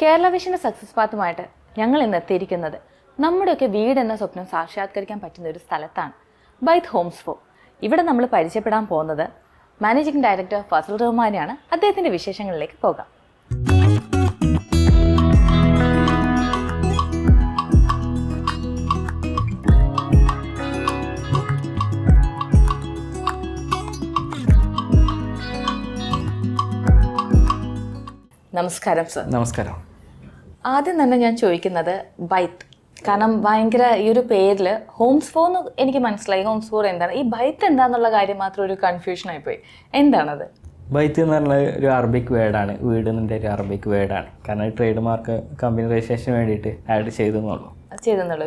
Kerala വിഷൻ്റെ success പാത്തുമായിട്ട് ഞങ്ങൾ ഇന്ന് എത്തിയിരിക്കുന്നത് നമ്മുടെയൊക്കെ വീട് എന്ന സ്വപ്നം സാക്ഷാത്കരിക്കാൻ പറ്റുന്ന ഒരു സ്ഥലത്താണ്, ബൈത്ത് ഹോംസ് ഫോർ. ഇവിടെ നമ്മൾ പരിചയപ്പെടാൻ പോകുന്നത് മാനേജിംഗ് ഡയറക്ടർ ഫസൽ റഹ്മാനെയാണ്. അദ്ദേഹത്തിൻ്റെ വിശേഷങ്ങളിലേക്ക് പോകാം. നമസ്കാരം സർ. നമസ്കാരം. ആദ്യം തന്നെ ഞാൻ ചോദിക്കുന്നത് ബൈത്ത്, കാരണം ഭയങ്കര ഈ ഒരു പേരിൽ ഹോംസ് ഫോർ എന്ന് എനിക്ക് മനസ്സിലായി. ഹോംസ് ഫോർ എന്താണ്, ഈ ബൈത്ത് എന്താണെന്നുള്ള കാര്യം മാത്രം ഒരു കൺഫ്യൂഷൻ ആയിപ്പോയി. എന്താണത്? ബൈത്ത് എന്ന് പറഞ്ഞാൽ ഒരു അറബിക് വേർഡാണ്, വീട് എന്നതിൻ്റെ ഒരു അറബിക് വേർഡാണ്. കാരണം ട്രേഡ് മാർക്ക് കമ്പനി രജിസ്ട്രേഷന് വേണ്ടിയിട്ട് ആഡ് ചെയ്തെന്നുള്ളൂ.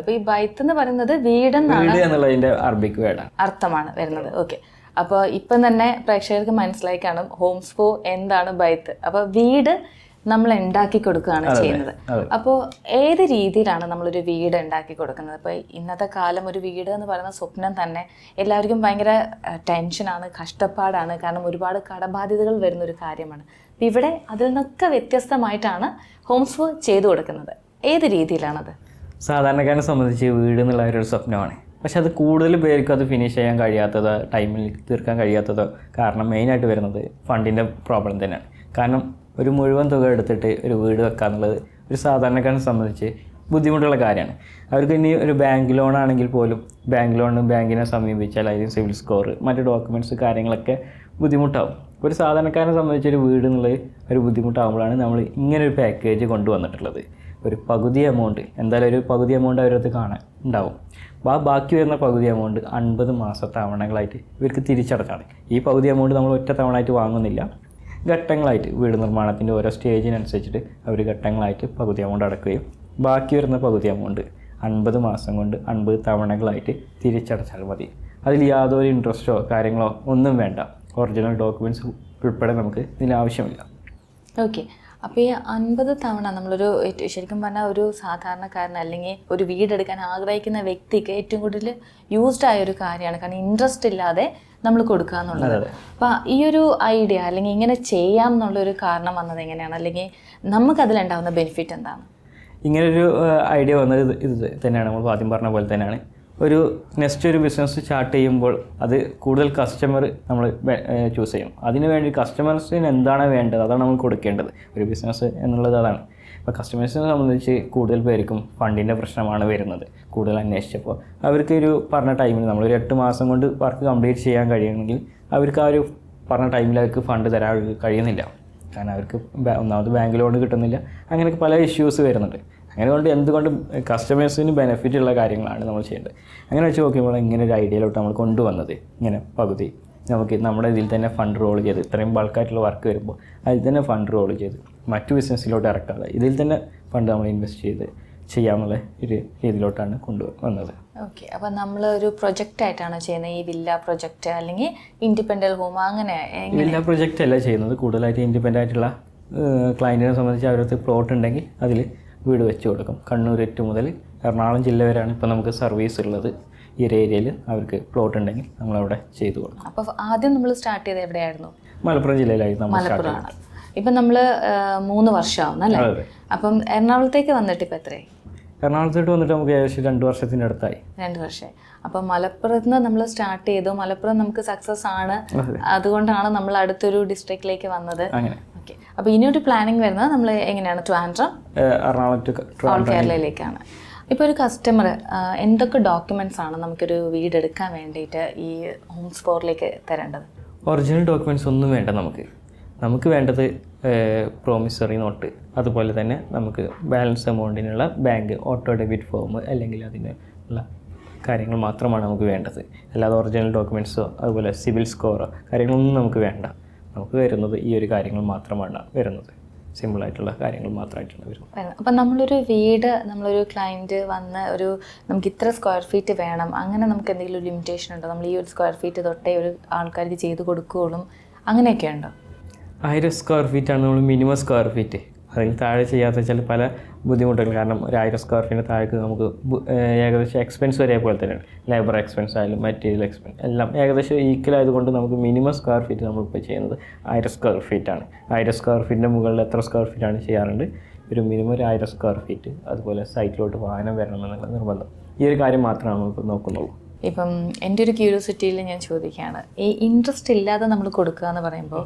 ഇപ്പൊ ഈ ബൈത്ത് എന്ന് പറയുന്നത് വീട് എന്നുള്ളതിൻ്റെ അറബിക് വേർഡാണ്, അർത്ഥമാണ് വരുന്നത്. ഓക്കെ, അപ്പോൾ ഇപ്പം തന്നെ പ്രേക്ഷകർക്ക് മനസ്സിലായി കാണും ഹോംസ് ഫോർ എന്താണ് ബൈത്ത്. അപ്പോൾ വീട് നമ്മൾ ഉണ്ടാക്കി കൊടുക്കുകയാണ് ചെയ്യുന്നത്. അപ്പോൾ ഏത് രീതിയിലാണ് നമ്മളൊരു വീട് ഉണ്ടാക്കി കൊടുക്കുന്നത്? അപ്പോൾ ഇന്നത്തെ കാലം ഒരു വീട് എന്ന് പറയുന്ന സ്വപ്നം തന്നെ എല്ലാവർക്കും ഭയങ്കര ടെൻഷനാണ്, കഷ്ടപ്പാടാണ്. കാരണം ഒരുപാട് കടബാധ്യതകൾ വരുന്നൊരു കാര്യമാണ്. ഇവിടെ അതിൽ നിന്നൊക്കെ വ്യത്യസ്തമായിട്ടാണ് ഹോംസ് ഫോർ ചെയ്തു കൊടുക്കുന്നത്. ഏത് രീതിയിലാണത്? സാധാരണക്കാരനെ സംബന്ധിച്ച് വീട് എന്നുള്ള ഒരു സ്വപ്നമാണ്. പക്ഷെ അത് കൂടുതൽ പേർക്കും അത് ഫിനിഷ് ചെയ്യാൻ കഴിയാത്തതോ ടൈമിൽ തീർക്കാൻ കഴിയാത്തതോ കാരണം മെയിനായിട്ട് വരുന്നത് ഫണ്ടിൻ്റെ പ്രോബ്ലം തന്നെയാണ്. കാരണം ഒരു മുഴുവൻ തുക എടുത്തിട്ട് ഒരു വീട് വെക്കുക എന്നുള്ളത് ഒരു സാധാരണക്കാരനെ സംബന്ധിച്ച് ബുദ്ധിമുട്ടുള്ള കാര്യമാണ്. അവർക്ക് ഇനി ഒരു ബാങ്ക് ലോൺ ആണെങ്കിൽ പോലും ബാങ്കിനെ സമീപിച്ചാൽ അതിന് സിവിൽ സ്കോർ, മറ്റ് ഡോക്യുമെൻറ്റ്സ് കാര്യങ്ങളൊക്കെ ബുദ്ധിമുട്ടാവും. ഒരു സാധാരണക്കാരനെ സംബന്ധിച്ച് ഒരു വീട് എന്നുള്ളത് ഒരു ബുദ്ധിമുട്ടാകുമ്പോഴാണ് നമ്മൾ ഇങ്ങനെ ഒരു പാക്കേജ് കൊണ്ടുവന്നിട്ടുള്ളത്. ഒരു പകുതി എമൗണ്ട്, എന്തായാലും ഒരു പകുതി എമൗണ്ട് അവരടുത്ത് കാണാൻ ഉണ്ടാവും. ബാക്കി വരുന്ന പകുതി എമൗണ്ട് 50 മാസ തവണകളായിട്ട് ഇവർക്ക് തിരിച്ചടച്ചാണ്. ഈ പകുതി എമൗണ്ട് നമ്മൾ ഒറ്റ തവണ ആയിട്ട് വാങ്ങുന്നില്ല, ഘട്ടങ്ങളായിട്ട് വീട് നിർമ്മാണത്തിൻ്റെ ഓരോ സ്റ്റേജിനനുസരിച്ചിട്ട് അവർ ഘട്ടങ്ങളായിട്ട് പകുതി എമൗണ്ട് അടക്കുകയും ബാക്കി വരുന്ന പകുതി എമൗണ്ട് 50 മാസം കൊണ്ട് 50 തവണകളായിട്ട് തിരിച്ചടച്ചാൽ മതി. അതിൽ യാതൊരു ഇൻട്രസ്റ്റോ കാര്യങ്ങളോ ഒന്നും വേണ്ട. ഒറിജിനൽ ഡോക്യുമെൻറ്റ്സ് ഉൾപ്പെടെ നമുക്ക് ഇതിന് ആവശ്യമില്ല. ഓക്കെ, അപ്പോൾ ഈ 50 തവണ നമ്മളൊരു ശരിക്കും പറഞ്ഞാൽ ഒരു സാധാരണക്കാരൻ അല്ലെങ്കിൽ ഒരു വീടെടുക്കാൻ ആഗ്രഹിക്കുന്ന വ്യക്തിക്ക് ഏറ്റവും കൂടുതൽ യൂസ്ഡ് ആയ ഒരു കാര്യമാണ്. കാരണം ഇൻട്രസ്റ്റ് ഇല്ലാതെ നമ്മൾ കൊടുക്കുക എന്നുള്ളത്. അപ്പോൾ ഈ ഒരു ഐഡിയ അല്ലെങ്കിൽ ഇങ്ങനെ ചെയ്യാം എന്നുള്ളൊരു കാരണം വന്നത് എങ്ങനെയാണ്, അല്ലെങ്കിൽ നമുക്കതിലുണ്ടാകുന്ന ബെനിഫിറ്റ് എന്താണ്? ഇങ്ങനൊരു ഐഡിയ വന്നത് ഇത് തന്നെയാണ്. നമ്മൾ ആദ്യം പറഞ്ഞ പോലെ തന്നെയാണ്. ഒരു ഒരു ബിസിനസ് സ്റ്റാർട്ട് ചെയ്യുമ്പോൾ അത് കൂടുതൽ കസ്റ്റമർ നമ്മൾ ചൂസ് ചെയ്യണം. അതിനുവേണ്ടി കസ്റ്റമേഴ്സിന് എന്താണ് വേണ്ടത് അതാണ് നമ്മൾ കൊടുക്കേണ്ടത്. ഒരു ബിസിനസ് എന്നുള്ളത് അതാണ്. അപ്പോൾ കസ്റ്റമേഴ്സിനെ സംബന്ധിച്ച് കൂടുതൽ പേർക്കും ഫണ്ടിൻ്റെ പ്രശ്നമാണ് വരുന്നത്. കൂടുതൽ അന്വേഷിച്ചപ്പോൾ അവർക്ക് ഒരു പറഞ്ഞ ടൈമിൽ നമ്മളൊരു 8 മാസം കൊണ്ട് വർക്ക് കംപ്ലീറ്റ് ചെയ്യാൻ കഴിയുമെങ്കിൽ അവർക്ക് ആ ഒരു പറഞ്ഞ ടൈമിൽ അവർക്ക് ഫണ്ട് തരാൻ കഴിയുന്നില്ല. കാരണം അവർക്ക് ഒന്നാമത് ബാങ്ക് ലോൺ കിട്ടുന്നില്ല. അങ്ങനെയൊക്കെ പല ഇഷ്യൂസ് വരുന്നുണ്ട്. അങ്ങനെ എന്തുകൊണ്ടും കസ്റ്റമേഴ്സിന് ബെനിഫിറ്റ് ഉള്ള കാര്യങ്ങളാണ് നമ്മൾ ചെയ്യേണ്ടത്. അങ്ങനെ വെച്ച് നോക്കുമ്പോൾ ഇങ്ങനെ ഒരു ഐഡിയയിലോട്ട് നമ്മൾ കൊണ്ടുവന്നത്, ഇങ്ങനെ പകുതി നമുക്ക് നമ്മുടെ ഇതിൽ തന്നെ ഫണ്ട് റോൾ ചെയ്ത് ഇത്രയും ബൾക്കായിട്ടുള്ള വർക്ക് വരുമ്പോൾ അതിൽ തന്നെ ഫണ്ട് റോൾ ചെയ്ത് മറ്റു ബിസിനസ്സിലോട്ട് ഇറക്കാതെ ഇതിൽ തന്നെ ഫണ്ട് നമ്മൾ ഇൻവെസ്റ്റ് ചെയ്ത് ചെയ്യാമെന്നുള്ള ഒരു രീതിയിലോട്ടാണ് കൊണ്ടുവന്നത്. ഓക്കെ, അപ്പോൾ നമ്മൾ ഒരു പ്രൊജക്റ്റ് ആയിട്ടാണ് ചെയ്യുന്നത്, ഈ വില്ല പ്രൊജക്റ്റ് അല്ലെങ്കിൽ ഇൻഡിപെൻഡൻറ്റ് ഹോം? അങ്ങനെ വില്ല പ്രൊജക്റ്റ് അല്ല ചെയ്യുന്നത്. കൂടുതലായിട്ട് ഇൻഡിപെൻഡൻ്റ് ആയിട്ടുള്ള ക്ലയൻറ്റിനെ സംബന്ധിച്ച് അവരടുത്ത് പ്ലോട്ട് ഉണ്ടെങ്കിൽ അതിൽ വീട് വെച്ച് കൊടുക്കും. കണ്ണൂർ മുതൽ എറണാകുളം ജില്ല വരെയാണ് ഇപ്പോൾ നമുക്ക് സർവീസ് ഉള്ളത്. ഈ ഒരു ഏരിയയിൽ അവർക്ക് പ്ലോട്ട് ഉണ്ടെങ്കിൽ നമ്മളവിടെ ചെയ്തു കൊടുക്കും. അപ്പോൾ ആദ്യം നമ്മൾ സ്റ്റാർട്ട് ചെയ്തത് എവിടെയായിരുന്നു? മലപ്പുറം ജില്ലയിലായിരുന്നു. മലപ്പുറമാണ്. ഇപ്പം നമ്മൾ 3 വർഷമാവും അല്ലേ? അപ്പം എറണാകുളത്തേക്ക് വന്നിട്ട് ഇപ്പം എത്രയായി? എറണാകുളത്തോട്ട് വന്നിട്ട് നമുക്ക് ഏകദേശം 2 വർഷത്തിൻ്റെ അടുത്തായി. 2 വർഷമായി. അപ്പം മലപ്പുറത്ത് നിന്ന് നമ്മൾ സ്റ്റാർട്ട് ചെയ്തു. മലപ്പുറം നമുക്ക് സക്സസ് ആണ്, അതുകൊണ്ടാണ് നമ്മൾ അടുത്തൊരു ഡിസ്ട്രിക്റ്റിലേക്ക് വന്നത്. ഓക്കെ, അപ്പോൾ ഇനിയൊരു പ്ലാനിങ് വരുന്നത് നമ്മൾ എങ്ങനെയാണ്? എറണാകുളം കേരളയിലേക്കാണ്. ഇപ്പോൾ ഒരു കസ്റ്റമർ എന്തൊക്കെ ഡോക്യുമെൻറ്റ്സ് ആണ് നമുക്കൊരു വീട് എടുക്കാൻ വേണ്ടിയിട്ട് ഈ ഹോംസ് ഫോറിലേക്ക് തരേണ്ടത്? ഒറിജിനൽ ഡോക്യുമെൻറ്റ്സ് ഒന്നും വേണ്ട. നമുക്ക് വേണ്ടത് പ്രോമിസറി നോട്ട്, അതുപോലെ തന്നെ നമുക്ക് ബാലൻസ് എമൗണ്ടിനുള്ള ബാങ്ക് ഓട്ടോ ഡെബിറ്റ് ഫോം അല്ലെങ്കിൽ അതിനുള്ള കാര്യങ്ങൾ മാത്രമാണ് നമുക്ക് വേണ്ടത്. അല്ലാതെ ഒറിജിനൽ ഡോക്യുമെൻറ്റ്സോ അതുപോലെ സിവിൽ സ്കോറോ കാര്യങ്ങളൊന്നും നമുക്ക് വേണ്ട. നമുക്ക് വരുന്നത് ഈ ഒരു കാര്യങ്ങൾ മാത്രമാണ് വരുന്നത്. സിമ്പിളായിട്ടുള്ള കാര്യങ്ങൾ മാത്രമായിട്ടാണ് വരുന്നത്. അപ്പം നമ്മളൊരു വീട്, നമ്മളൊരു ക്ലയൻറ്റ് വന്ന് നമുക്ക് ഇത്ര സ്ക്വയർ ഫീറ്റ് വേണം, അങ്ങനെ നമുക്ക് എന്തെങ്കിലും ലിമിറ്റേഷൻ ഉണ്ടോ? നമ്മൾ ഈ ഒരു സ്ക്വയർ ഫീറ്റ് തൊട്ടേ ഒരു ആൾക്കാർക്ക് ചെയ്ത് കൊടുക്കുകയുള്ളൂ, അങ്ങനെയൊക്കെ ഉണ്ടോ? 1000 സ്ക്വയർ ഫീറ്റാണ് നമ്മൾ മിനിമം സ്ക്വയർ ഫീറ്റ്. അതിൽ താഴെ ചെയ്യാത്ത വെച്ചാൽ പല ബുദ്ധിമുട്ടുകൾ. കാരണം ഒരു 1000 സ്ക്വയർ ഫീറ്റിന് താഴേക്ക് നമുക്ക് ഏകദേശം എക്സ്പെൻസ് ഒരേപോലെ തന്നെയാണ്. ലേബർ എക്സ്പെൻസ് ആയാലും മെറ്റീരിയൽ എക്സ്പെൻസ് എല്ലാം ഏകദേശം ഈക്വൽ ആയതുകൊണ്ട് നമുക്ക് മിനിമം സ്ക്വയർ ഫീറ്റ് നമ്മളിപ്പോൾ ചെയ്യുന്നത് 1000 സ്ക്വയർ ഫീറ്റാണ്. 1000 സ്ക്വയർ ഫീറ്റിൻ്റെ മുകളിൽ എത്ര സ്ക്വയർ ഫീറ്റാണ് ചെയ്യാറുണ്ട്. ഒരു മിനിമം ഒരു 1000 സ്ക്വയർ ഫീറ്റ്, അതുപോലെ സൈറ്റിലോട്ട് വാഹനം വരണം എന്നുള്ള നിർബന്ധം. ഈ ഒരു കാര്യം മാത്രമാണ് നമുക്ക് നോക്കുന്നുള്ളൂ. ഇപ്പം എൻ്റെ ഒരു ക്യൂരിയോസിറ്റിയിൽ ഞാൻ ചോദിക്കുകയാണ്, ഈ ഇൻട്രസ്റ്റ് ഇല്ലാതെ നമ്മൾ കൊടുക്കുക എന്ന് പറയുമ്പോൾ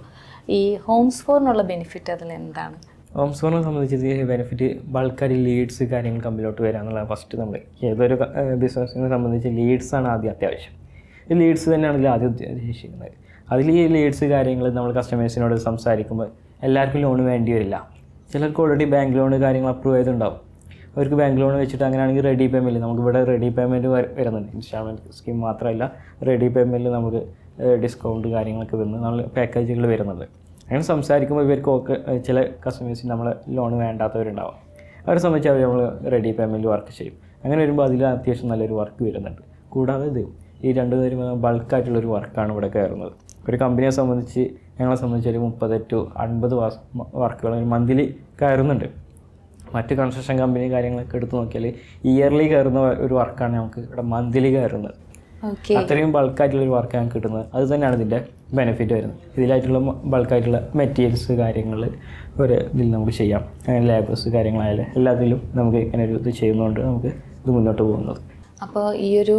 ഈ ഹോംസ് ഫോറിനുള്ള ബെനിഫിറ്റ് അതിൽ എന്താണ്? ഹോംസ് ഫോറിനെ സംബന്ധിച്ച് ബെനിഫിറ്റ് ബൾക്കായി ലീഡ്സ് കാര്യങ്ങൾ കമ്പിലോട്ട് വരിക എന്നുള്ളത് ഫസ്റ്റ്. നമ്മൾ ഏതൊരു ബിസിനസ്സിനെ സംബന്ധിച്ച് ലീഡ്സാണ് ആദ്യം അത്യാവശ്യം. ഈ ലീഡ്സ് തന്നെയാണെങ്കിൽ ആദ്യം ഉദ്ദേശിക്കുന്നത്. അതിൽ ഈ ലീഡ്സ് കാര്യങ്ങൾ നമ്മൾ കസ്റ്റമേഴ്സിനോട് സംസാരിക്കുമ്പോൾ എല്ലാവർക്കും ലോൺ വേണ്ടി വരില്ല. ചിലർക്ക് ഓൾറെഡി ബാങ്ക് ലോൺ കാര്യങ്ങൾ അപ്രൂവ് ചെയ്തിട്ടുണ്ടാവും. അവർക്ക് ബാങ്ക് ലോൺ വെച്ചിട്ട് അങ്ങനെയാണെങ്കിൽ റെഡി പേയ്മെൻറ്റ്, നമുക്കിവിടെ റെഡി പേയ്മെൻറ്റ് വരുന്നുണ്ട്. ഇൻസ്റ്റാൾമെൻറ്റ് സ്കീം മാത്രമല്ല, റെഡി പേയ്മെൻറ്റിൽ നമുക്ക് ഡിസ്കൗണ്ട് കാര്യങ്ങളൊക്കെ വരുന്നത് നമ്മൾ പാക്കേജുകൾ വരുന്നുണ്ട്. അങ്ങനെ സംസാരിക്കുമ്പോൾ ഇവർക്ക് ഒക്കെ ചില കസ്റ്റമേഴ്സിന് നമ്മളെ ലോൺ വേണ്ടാത്തവരുണ്ടാവും. അവരെ സംബന്ധിച്ച് അവർ നമ്മൾ റെഡി പേയ്മെൻറ്റ് വർക്ക് ചെയ്യും. അങ്ങനെ വരുമ്പോൾ അതിൽ അത്യാവശ്യം നല്ലൊരു വർക്ക് വരുന്നുണ്ട്. കൂടാതെ ഇത് ഈ രണ്ട് പേരും ബൾക്കായിട്ടുള്ളൊരു വർക്കാണ് ഇവിടെ കയറുന്നത്. ഒരു കമ്പനിയെ സംബന്ധിച്ച് ഞങ്ങളെ സംബന്ധിച്ച് ഒരു 30 to 50 വർക്കുകൾ മന്ത്ലി കയറുന്നുണ്ട്. മറ്റ് കൺസ്ട്രക്ഷൻ കമ്പനി കാര്യങ്ങളൊക്കെ എടുത്ത് നോക്കിയാൽ ഇയർലി കയറുന്ന ഒരു വർക്കാണ് നമുക്ക് ഇവിടെ മന്ത്ലി കയറുന്നത്. അത്രയും ബൾക്കായിട്ടുള്ളൊരു വർക്ക് ഞങ്ങൾക്ക് കിട്ടുന്നത്. അത് തന്നെയാണ് ഇതിൻ്റെ ബെനിഫിറ്റ് വരുന്നത്. ഇതിലായിട്ടുള്ള ബൾക്കായിട്ടുള്ള മെറ്റീരിയൽസ് കാര്യങ്ങൾ ഒരു ഇതിൽ നമുക്ക് ചെയ്യാം. അങ്ങനെ ലേബേഴ്സ് കാര്യങ്ങളായാലും എല്ലാത്തിലും നമുക്ക് ഇങ്ങനെ ഒരു ഇത് ചെയ്യുന്നതുകൊണ്ട് നമുക്ക് ഇത് മുന്നോട്ട് പോകുന്നത്. അപ്പോൾ ഈ ഒരു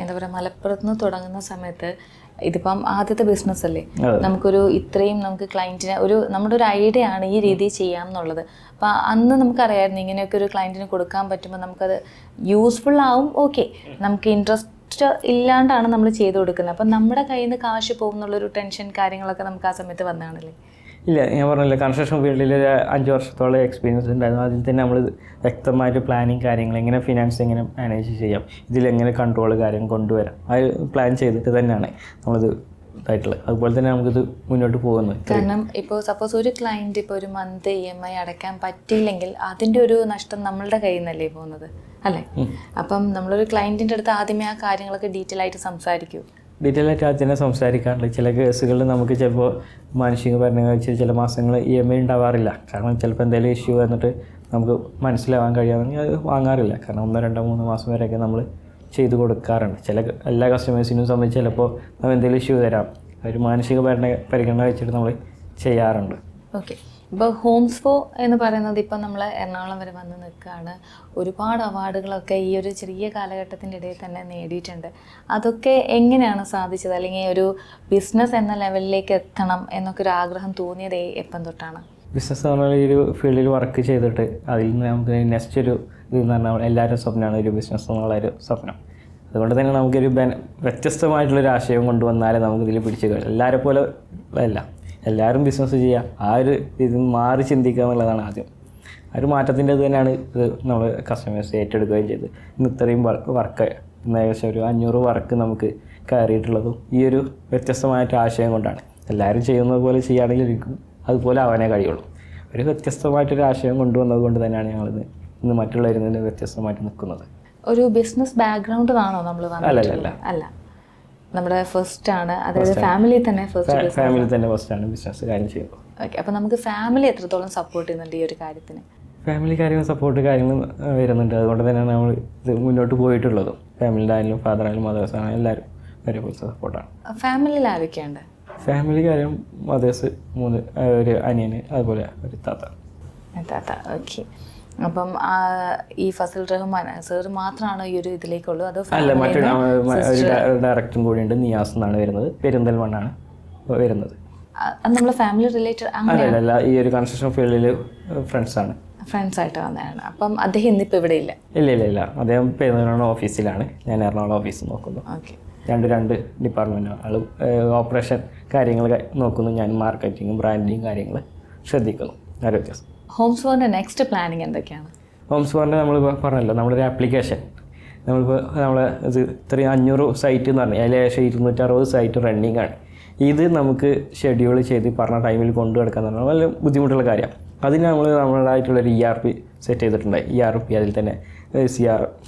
എന്താ പറയുക, മലപ്പുറത്ത് നിന്ന് തുടങ്ങുന്ന സമയത്ത് ഇതിപ്പം ആദ്യത്തെ ബിസിനസ് അല്ലേ, നമുക്കൊരു ഇത്രയും നമുക്ക് ക്ലയൻറ്റിനെ നമ്മുടെ ഒരു ഐഡിയ ആണ് ഈ രീതിയിൽ ചെയ്യാം എന്നുള്ളത്. അപ്പോൾ അന്ന് നമുക്കറിയായിരുന്നു ഇങ്ങനെയൊക്കെ ഒരു ക്ലയൻറ്റിന് കൊടുക്കാൻ പറ്റുമ്പോൾ നമുക്കത് യൂസ്ഫുൾ ആവും. ഓക്കെ, നമുക്ക് ഇൻട്രസ്റ്റ് ഇല്ലാണ്ടാണ് നമ്മൾ ചെയ്ത് കൊടുക്കുന്നത്. അപ്പം നമ്മുടെ കയ്യിൽ നിന്ന് കാശ് പോകുന്നുള്ളൊരു ടെൻഷൻ കാര്യങ്ങളൊക്കെ നമുക്ക് ആ സമയത്ത് വന്നതാണല്ലേ? ഇല്ല, ഞാൻ പറഞ്ഞില്ല, കൺസ്ട്രക്ഷൻ ഫീൽഡിൽ 5 വർഷത്തോളം എക്സ്പീരിയൻസ് ഉണ്ടായിരുന്നു. അതിൽ തന്നെ നമ്മൾ വ്യക്തമായിട്ട് പ്ലാനിങ് കാര്യങ്ങൾ, എങ്ങനെ ഫിനാൻസ് എങ്ങനെ മാനേജ് ചെയ്യാം, ഇതിലെങ്ങനെ കൺട്രോൾ കാര്യം കൊണ്ടുവരാം, അത് പ്ലാൻ ചെയ്തിട്ട് തന്നെയാണ് നമ്മളിത് ഇതായിട്ടുള്ളത്. അതുപോലെ തന്നെ നമുക്കിത് മുന്നോട്ട് പോകുന്നത്. കാരണം ഇപ്പോൾ സപ്പോസ് ഒരു ക്ലയൻറ്റ് ഇപ്പോൾ ഒരു മന്ത് EMI അടയ്ക്കാൻ പറ്റിയില്ലെങ്കിൽ അതിൻ്റെ ഒരു നഷ്ടം നമ്മളുടെ കയ്യിൽ നിന്നല്ലേ പോകുന്നത്, അല്ലേ? അപ്പം നമ്മളൊരു ക്ലയൻറ്റിൻ്റെ അടുത്ത് ആദ്യമേ ആ കാര്യങ്ങളൊക്കെ ഡീറ്റെയിൽ ആയിട്ട് സംസാരിക്കൂ. ഡീറ്റെയിൽ ആയിട്ട് ആദ്യം സംസാരിക്കാറുണ്ട്. ചില കേസുകളിൽ നമുക്ക് ചിലപ്പോൾ മാനസികപരമായി വെച്ച് ചില മാസങ്ങൾ EMI ഉണ്ടാവാറില്ല. കാരണം ചിലപ്പോൾ എന്തെങ്കിലും ഇഷ്യൂ വന്നിട്ട് നമുക്ക് മനസ്സിലാവാൻ കഴിയാമെങ്കിൽ അത് വാങ്ങാറില്ല. കാരണം 1, 2, 3 മാസം വരെയൊക്കെ നമ്മൾ ചെയ്ത് കൊടുക്കാറുണ്ട്. എല്ലാ കസ്റ്റമേഴ്സിനും സംബന്ധിച്ച് ചിലപ്പോൾ നമ്മൾ എന്തെങ്കിലും ഇഷ്യൂ തരാം, ഒരു മാനസിക പരിഗണന വെച്ചിട്ട് നമ്മൾ ചെയ്യാറുണ്ട്. ഓക്കെ, ഇപ്പോൾ ഹോംസ് ഫോ എന്ന് പറയുന്നത് ഇപ്പം നമ്മൾ എറണാകുളം വരെ വന്ന് നിൽക്കുകയാണ്. ഒരുപാട് അവാർഡുകളൊക്കെ ഈ ഒരു ചെറിയ കാലഘട്ടത്തിൻ്റെ ഇടയിൽ തന്നെ നേടിയിട്ടുണ്ട്. അതൊക്കെ എങ്ങനെയാണ് സാധിച്ചത്? അല്ലെങ്കിൽ ഒരു ബിസിനസ് എന്ന ലെവലിലേക്ക് എത്തണം എന്നൊക്കെ ഒരു ആഗ്രഹം തോന്നിയത് എപ്പം തൊട്ടാണ്? ബിസിനസ് പറഞ്ഞാൽ ഈ ഒരു ഫീൽഡിൽ വർക്ക് ചെയ്തിട്ട് അതിൽ നിന്ന് നമുക്ക് നെക്സ്റ്റ് ഒരു ഇതെന്ന് പറഞ്ഞാൽ എല്ലാവരും സ്വപ്നമാണ് ഒരു ബിസിനസ് എന്നുള്ളൊരു സ്വപ്നം. അതുകൊണ്ട് തന്നെ നമുക്കൊരു വ്യത്യസ്തമായിട്ടുള്ളൊരു ആശയം കൊണ്ടുവന്നാലേ നമുക്കിതിൽ പിടിച്ച് കഴിയും. എല്ലാവരെ പോലെ അല്ല, എല്ലാവരും ബിസിനസ് ചെയ്യുക, ആ ഒരു ഇത് മാറി ചിന്തിക്കുക എന്നുള്ളതാണ് ആദ്യം. ആ ഒരു മാറ്റത്തിൻ്റെ ഇത് തന്നെയാണ് ഇത് നമ്മൾ കസ്റ്റമേഴ്സ് ഏറ്റെടുക്കുകയും ചെയ്ത് ഇന്ന് ഇത്രയും വർക്ക്, ഇന്ന് ഏകദേശം ഒരു 500 വർക്ക് നമുക്ക് കയറിയിട്ടുള്ളതും ഈ ഒരു വ്യത്യസ്തമായിട്ട് ആശയം കൊണ്ടാണ്. എല്ലാവരും ചെയ്യുന്നത് പോലെ ചെയ്യുകയാണെങ്കിൽ ഒരിക്കും അതുപോലെ അവനെ കഴിയുള്ളൂ. ഒരു വ്യത്യസ്തമായിട്ടൊരു ആശയം കൊണ്ടുവന്നത് കൊണ്ട് തന്നെയാണ് ഞങ്ങളിത് ഇന്ന് മറ്റുള്ളവരിൽ നിന്ന് വ്യത്യസ്തമായിട്ട് നിൽക്കുന്നത്. ഒരു ബിസിനസ് ബാക്ക്ഗ്രൗണ്ടിലാണോ നമ്മൾ? അല്ല, നമ്മുടെ ഫസ്റ്റ് ആണ്, അതായത് ഫാമിലി തന്നെ ഫസ്റ്റ് ആണ് ബിസിനസ് കാര്യം ചെയ്യുന്നത്. ഓക്കെ, അപ്പോൾ നമുക്ക് ഫാമിലി എത്രത്തോളം സപ്പോർട്ട് ചെയ്യുന്നുണ്ട് ഈ ഒരു കാര്യത്തിന്? ഫാമിലി കാര്യങ്ങൾ സപ്പോർട്ട് കാര്യങ്ങൾ വരുന്നുണ്ട്. അതുകൊണ്ട് തന്നെയാണ് നമ്മൾ ഇത് മുന്നോട്ട് പോയിട്ടുള്ളതും. ഫാമിലിയുടെ ആയാലും ഫാദറായാലും മദേഴ്സ് ആണെങ്കിലും എല്ലാവരും ഒരേപോലെ സപ്പോർട്ടാണ്. ഫാമിലിയിൽ ആരൊക്കെയുണ്ട്? ഫാമിലി കാര്യം മദേഴ്സ് 3, ഒരു അനിയന്, അതുപോലെ ഒരു താത്ത. ഓക്കെ, അപ്പം ഈ ഫസൽ റഹ്മാൻ സർ മാത്രമാണോ ഈ ഒരു ഇതിലേക്കുള്ളൂ? അതോ അല്ല, മറ്റൊരു ഡയറക്ടറും കൂടിയുണ്ട്, നിയാസ് എന്നാണ് വരുന്നത്, പെരിന്തൽമണ്ണാണ് വരുന്നത്. നമ്മൾ ഫാമിലി റിലേറ്റഡ് അല്ല, ഈ ഒരു കൺസ്ട്രക്ഷൻ ഫീൽഡിൽ ഫ്രണ്ട്സാണ്, ഫ്രണ്ട്സായിട്ട് വന്നതാണ്. അപ്പം അദ്ദേഹം ഇന്നിപ്പോൾ ഇവിടെ ഇല്ല? ഇല്ല, അദ്ദേഹം പെരിന്തൽമണ്ണ ഓഫീസിലാണ്, ഞാൻ എറണാകുളം ഓഫീസിൽ നോക്കുന്നു. ഓക്കെ, രണ്ട് ഡിപ്പാർട്ട്മെൻറ്റാണ്. ആൾ ഓപ്പറേഷൻ കാര്യങ്ങൾ നോക്കുന്നു, ഞാൻ മാർക്കറ്റിങ്ങും ബ്രാൻഡിങ് കാര്യങ്ങൾ ശ്രദ്ധിക്കുന്നു. ആ വ്യത്യാസം. ഹോംസ് ഫോറിൻ്റെ നെക്സ്റ്റ് പ്ലാനിങ് എന്തൊക്കെയാണ്? ഹോംസ് ഫോറിൻ്റെ നമ്മളിപ്പോൾ പറഞ്ഞല്ലോ, നമ്മുടെ ഒരു ആപ്ലിക്കേഷൻ നമ്മളിപ്പോൾ ഇത് ഇത്രയും 500 സൈറ്റ് എന്ന് പറഞ്ഞാൽ അതിൽ ഏകദേശം 260 സൈറ്റ് റണ്ണിങ് ആണ്. ഇത് നമുക്ക് ഷെഡ്യൂൾ ചെയ്ത് പറഞ്ഞ ടൈമിൽ കൊണ്ടു കിടക്കാന്ന് പറഞ്ഞാൽ വളരെ ബുദ്ധിമുട്ടുള്ള കാര്യമാണ്. അതിന് നമ്മളായിട്ടുള്ളൊരു ERP സെറ്റ് ചെയ്തിട്ടുണ്ട്. ERP അതിൽ തന്നെ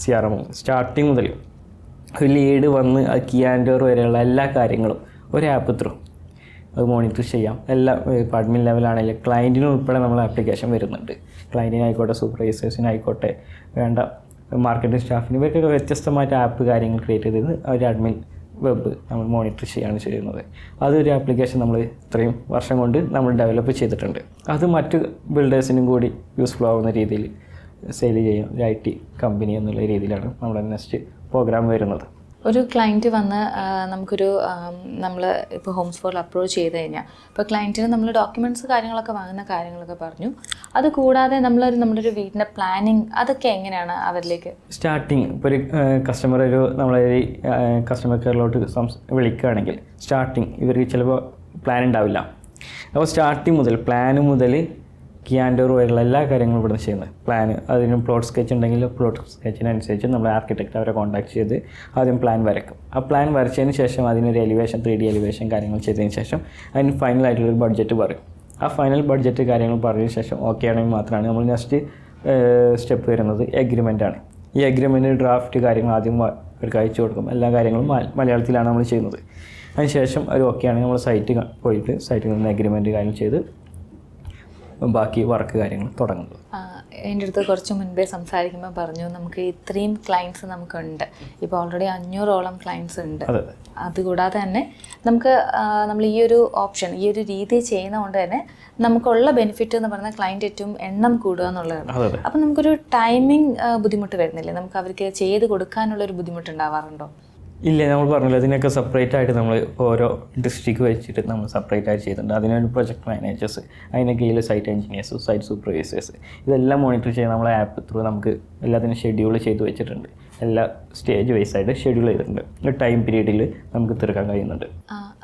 CRM സ്റ്റാർട്ടിങ് മുതൽ ലീഡ് വന്ന് കീ ആൻഡ് ഓവർ വരെയുള്ള എല്ലാ കാര്യങ്ങളും ഒരു ആപ്പ് ത്രൂ അത് മോണിറ്റർ ചെയ്യാം. എല്ലാ അഡ്മിൻ ലെവലാണെങ്കിലും ക്ലയൻറ്റിന് ഉൾപ്പെടെ നമ്മൾ ആപ്ലിക്കേഷൻ വരുന്നുണ്ട്. ക്ലയൻറ്റിനായിക്കോട്ടെ, സൂപ്പർവൈസേഴ്സിനായിക്കോട്ടെ, വേണ്ട മാർക്കറ്റിംഗ് സ്റ്റാഫിന്, ഇവർക്കൊക്കെ വ്യത്യസ്തമായിട്ട് ആപ്പ് കാര്യങ്ങൾ ക്രിയേറ്റ് ചെയ്ത് ഒരു അഡ്മിൻ വെബ് നമ്മൾ മോണിറ്റർ ചെയ്യുകയാണ് ചെയ്യുന്നത്. അതൊരു ആപ്ലിക്കേഷൻ നമ്മൾ ഇത്രയും വർഷം കൊണ്ട് നമ്മൾ ഡെവലപ്പ് ചെയ്തിട്ടുണ്ട്. അത് മറ്റ് ബിൽഡേഴ്സിനും കൂടി യൂസ്ഫുൾ ആവുന്ന രീതിയിൽ സെയിൽ ചെയ്യാം ഒരു IT കമ്പനി എന്നുള്ള രീതിയിലാണ് നമ്മുടെ നെക്സ്റ്റ് പ്രോഗ്രാം വരുന്നത്. ഒരു ക്ലയൻറ്റ് വന്ന് നമുക്കൊരു നമ്മൾ ഇപ്പോൾ ഹോംസ് ഫോറിൽ അപ്രോച്ച് ചെയ്ത് കഴിഞ്ഞാൽ ഇപ്പോൾ ക്ലയൻറ്റിന് നമ്മൾ ഡോക്യുമെൻറ്റ്സ് കാര്യങ്ങളൊക്കെ വാങ്ങുന്ന കാര്യങ്ങളൊക്കെ പറഞ്ഞു. അത് കൂടാതെ നമ്മുടെ ഒരു വീടിൻ്റെ പ്ലാനിങ് അതൊക്കെ എങ്ങനെയാണ് അവരിലേക്ക് സ്റ്റാർട്ടിങ് ഇപ്പോൾ ഒരു കസ്റ്റമർ നമ്മളെ കസ്റ്റമർ കെയറിലോട്ട് വിളിക്കുകയാണെങ്കിൽ സ്റ്റാർട്ടിങ് ഇവർക്ക് ചിലപ്പോൾ പ്ലാൻ ഉണ്ടാവില്ല. അപ്പോൾ സ്റ്റാർട്ടിങ് മുതൽ പ്ലാന് മുതൽ ക്യാൻഡോർ വരെയുള്ള എല്ലാ കാര്യങ്ങളും ഇവിടെ ചെയ്യുന്നത്. പ്ലാന് അതിന് പ്ലോട്ട് സ്കെച്ച് ഉണ്ടെങ്കിൽ പ്ലോട്ട് സ്കെച്ചിനനുസരിച്ച് നമ്മൾ ആർക്കിടെക്റ്റ് അവരെ കോൺടാക്ട് ചെയ്ത് ആദ്യം പ്ലാൻ വരയ്ക്കും. ആ പ്ലാൻ വരച്ചതിന് ശേഷം അതിനൊരു എലിവേഷൻ 3D എലിവേഷൻ കാര്യങ്ങൾ ചെയ്തതിന് ശേഷം അതിന് ഫൈനലായിട്ടുള്ളൊരു ബഡ്ജറ്റ് പറയും. ആ ഫൈനൽ ബഡ്ജറ്റ് കാര്യങ്ങൾ പറഞ്ഞതിന് ശേഷം ഓക്കെ ആണെങ്കിൽ മാത്രമാണ് നമ്മൾ നെക്സ്റ്റ് സ്റ്റെപ്പ് വരുന്നത് എഗ്രിമെൻ്റ് ആണ്. ഈ എഗ്രിമെൻ്റ് ഡ്രാഫ്റ്റ് കാര്യങ്ങൾ ആദ്യം അവർക്ക് അയച്ചു കൊടുക്കും. എല്ലാ കാര്യങ്ങളും മലയാളത്തിലാണ് നമ്മൾ ചെയ്യുന്നത്. അതിനുശേഷം ഒരു ഓക്കെ ആണെങ്കിൽ നമ്മൾ സൈറ്റ് പോയിട്ട് സൈറ്റിൽ നിന്ന് എഗ്രിമെൻറ്റ് കാര്യം ചെയ്ത് ബാക്കി വർക്ക് കാര്യങ്ങൾ തുടങ്ങുന്നത്. എൻ്റെ അടുത്ത് കുറച്ച് മുൻപേ സംസാരിക്കുമ്പോൾ പറഞ്ഞു നമുക്ക് ഇത്രയും ക്ലയൻറ്റ്സ് നമുക്കുണ്ട്. ഇപ്പോൾ ഓൾറെഡി 500ഓളം ക്ലയൻറ്റ്സ് ഉണ്ട്. അതുകൂടാതെ തന്നെ നമുക്ക് നമ്മൾ ഈ ഒരു ഓപ്ഷൻ ഈ ഒരു രീതി ചെയ്യുന്നതുകൊണ്ട് തന്നെ നമുക്കുള്ള ബെനിഫിറ്റ് എന്ന് പറഞ്ഞാൽ ക്ലയൻറ്റ് ഏറ്റവും എണ്ണം കൂടുക എന്നുള്ളതാണ്. അപ്പം നമുക്കൊരു ടൈമിംഗ് ബുദ്ധിമുട്ട് വരുന്നില്ലേ? നമുക്ക് അവർക്ക് ചെയ്ത് കൊടുക്കാനുള്ളൊരു ബുദ്ധിമുട്ട് ഉണ്ടാവാറുണ്ടോ? ഇല്ല, നമ്മൾ പറഞ്ഞല്ലോ ഇതിനൊക്കെ സെപ്പറേറ്റ് ആയിട്ട് നമ്മൾ ഓരോ ഡിസ്ട്രിക്ട് വെച്ചിട്ട് നമ്മൾ സെപ്പറേറ്റ് ആയിട്ട് ചെയ്തിട്ടുണ്ട്. അതിനൊരു പ്രൊജക്ട് മാനേജേഴ്സ്, അതിൻ്റെ കീഴിൽ സൈറ്റ് എഞ്ചിനീയേഴ്സ്, സൈറ്റ് സൂപ്പർവൈസേഴ്സ് ഇതെല്ലാം മോണിറ്റർ ചെയ്യാൻ നമ്മളെ ആപ്പ് ത്രൂ നമുക്ക് എല്ലാത്തിനും ഷെഡ്യൂൾ ചെയ്ത് വെച്ചിട്ടുണ്ട്. എല്ലാ സ്റ്റേജ് വൈസ് ആയിട്ട് ഷെഡ്യൂൾ ചെയ്തിട്ടുണ്ട്. ഒരു ടൈം പീരീഡിൽ നമുക്ക് തീർക്കാൻ കഴിയുന്നുണ്ട്.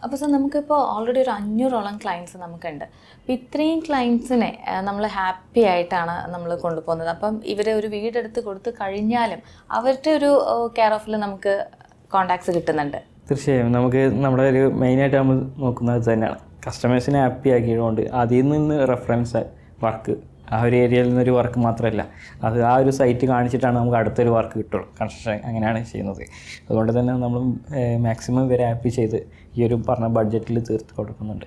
അപ്പോൾ സാർ നമുക്കിപ്പോൾ ഓൾറെഡി ഒരു 500ഓളം ക്ലയൻറ്റ്സ് നമുക്കുണ്ട്. അപ്പോൾ ഇത്രയും ക്ലയൻറ്റ്സിനെ നമ്മൾ ഹാപ്പി ആയിട്ടാണ് നമ്മൾ കൊണ്ടുപോകുന്നത്. അപ്പം ഇവരെ ഒരു വീടെടുത്ത് കൊടുത്ത് കഴിഞ്ഞാലും അവരുടെ ഒരു കെയർ ഓഫിൽ നമുക്ക് കോണ്ടാക്ട്സ് കിട്ടുന്നുണ്ട്. തീർച്ചയായും നമുക്ക് നമ്മുടെ ഒരു മെയിനായിട്ട് നമ്മൾ നോക്കുന്നത് തന്നെയാണ് കസ്റ്റമേഴ്സിനെ ഹാപ്പി ആക്കിയതുകൊണ്ട് അതിൽ നിന്ന് റെഫറൻസ് വർക്ക് ആ ഒരു ഏരിയയിൽ നിന്നൊരു വർക്ക് മാത്രമല്ല അത് ആ ഒരു സൈറ്റ് കാണിച്ചിട്ടാണ് നമുക്ക് അടുത്തൊരു വർക്ക് കിട്ടുള്ളൂ. കൺസ്ട്രക്ഷൻ അങ്ങനെയാണ് ചെയ്യുന്നത്. അതുകൊണ്ട് തന്നെ നമ്മൾ മാക്സിമം ഇവരെ ഹാപ്പി ചെയ്ത് ഈ ഒരു പറഞ്ഞ ബഡ്ജറ്റിൽ തീർത്ത് കൊടുക്കുന്നുണ്ട്.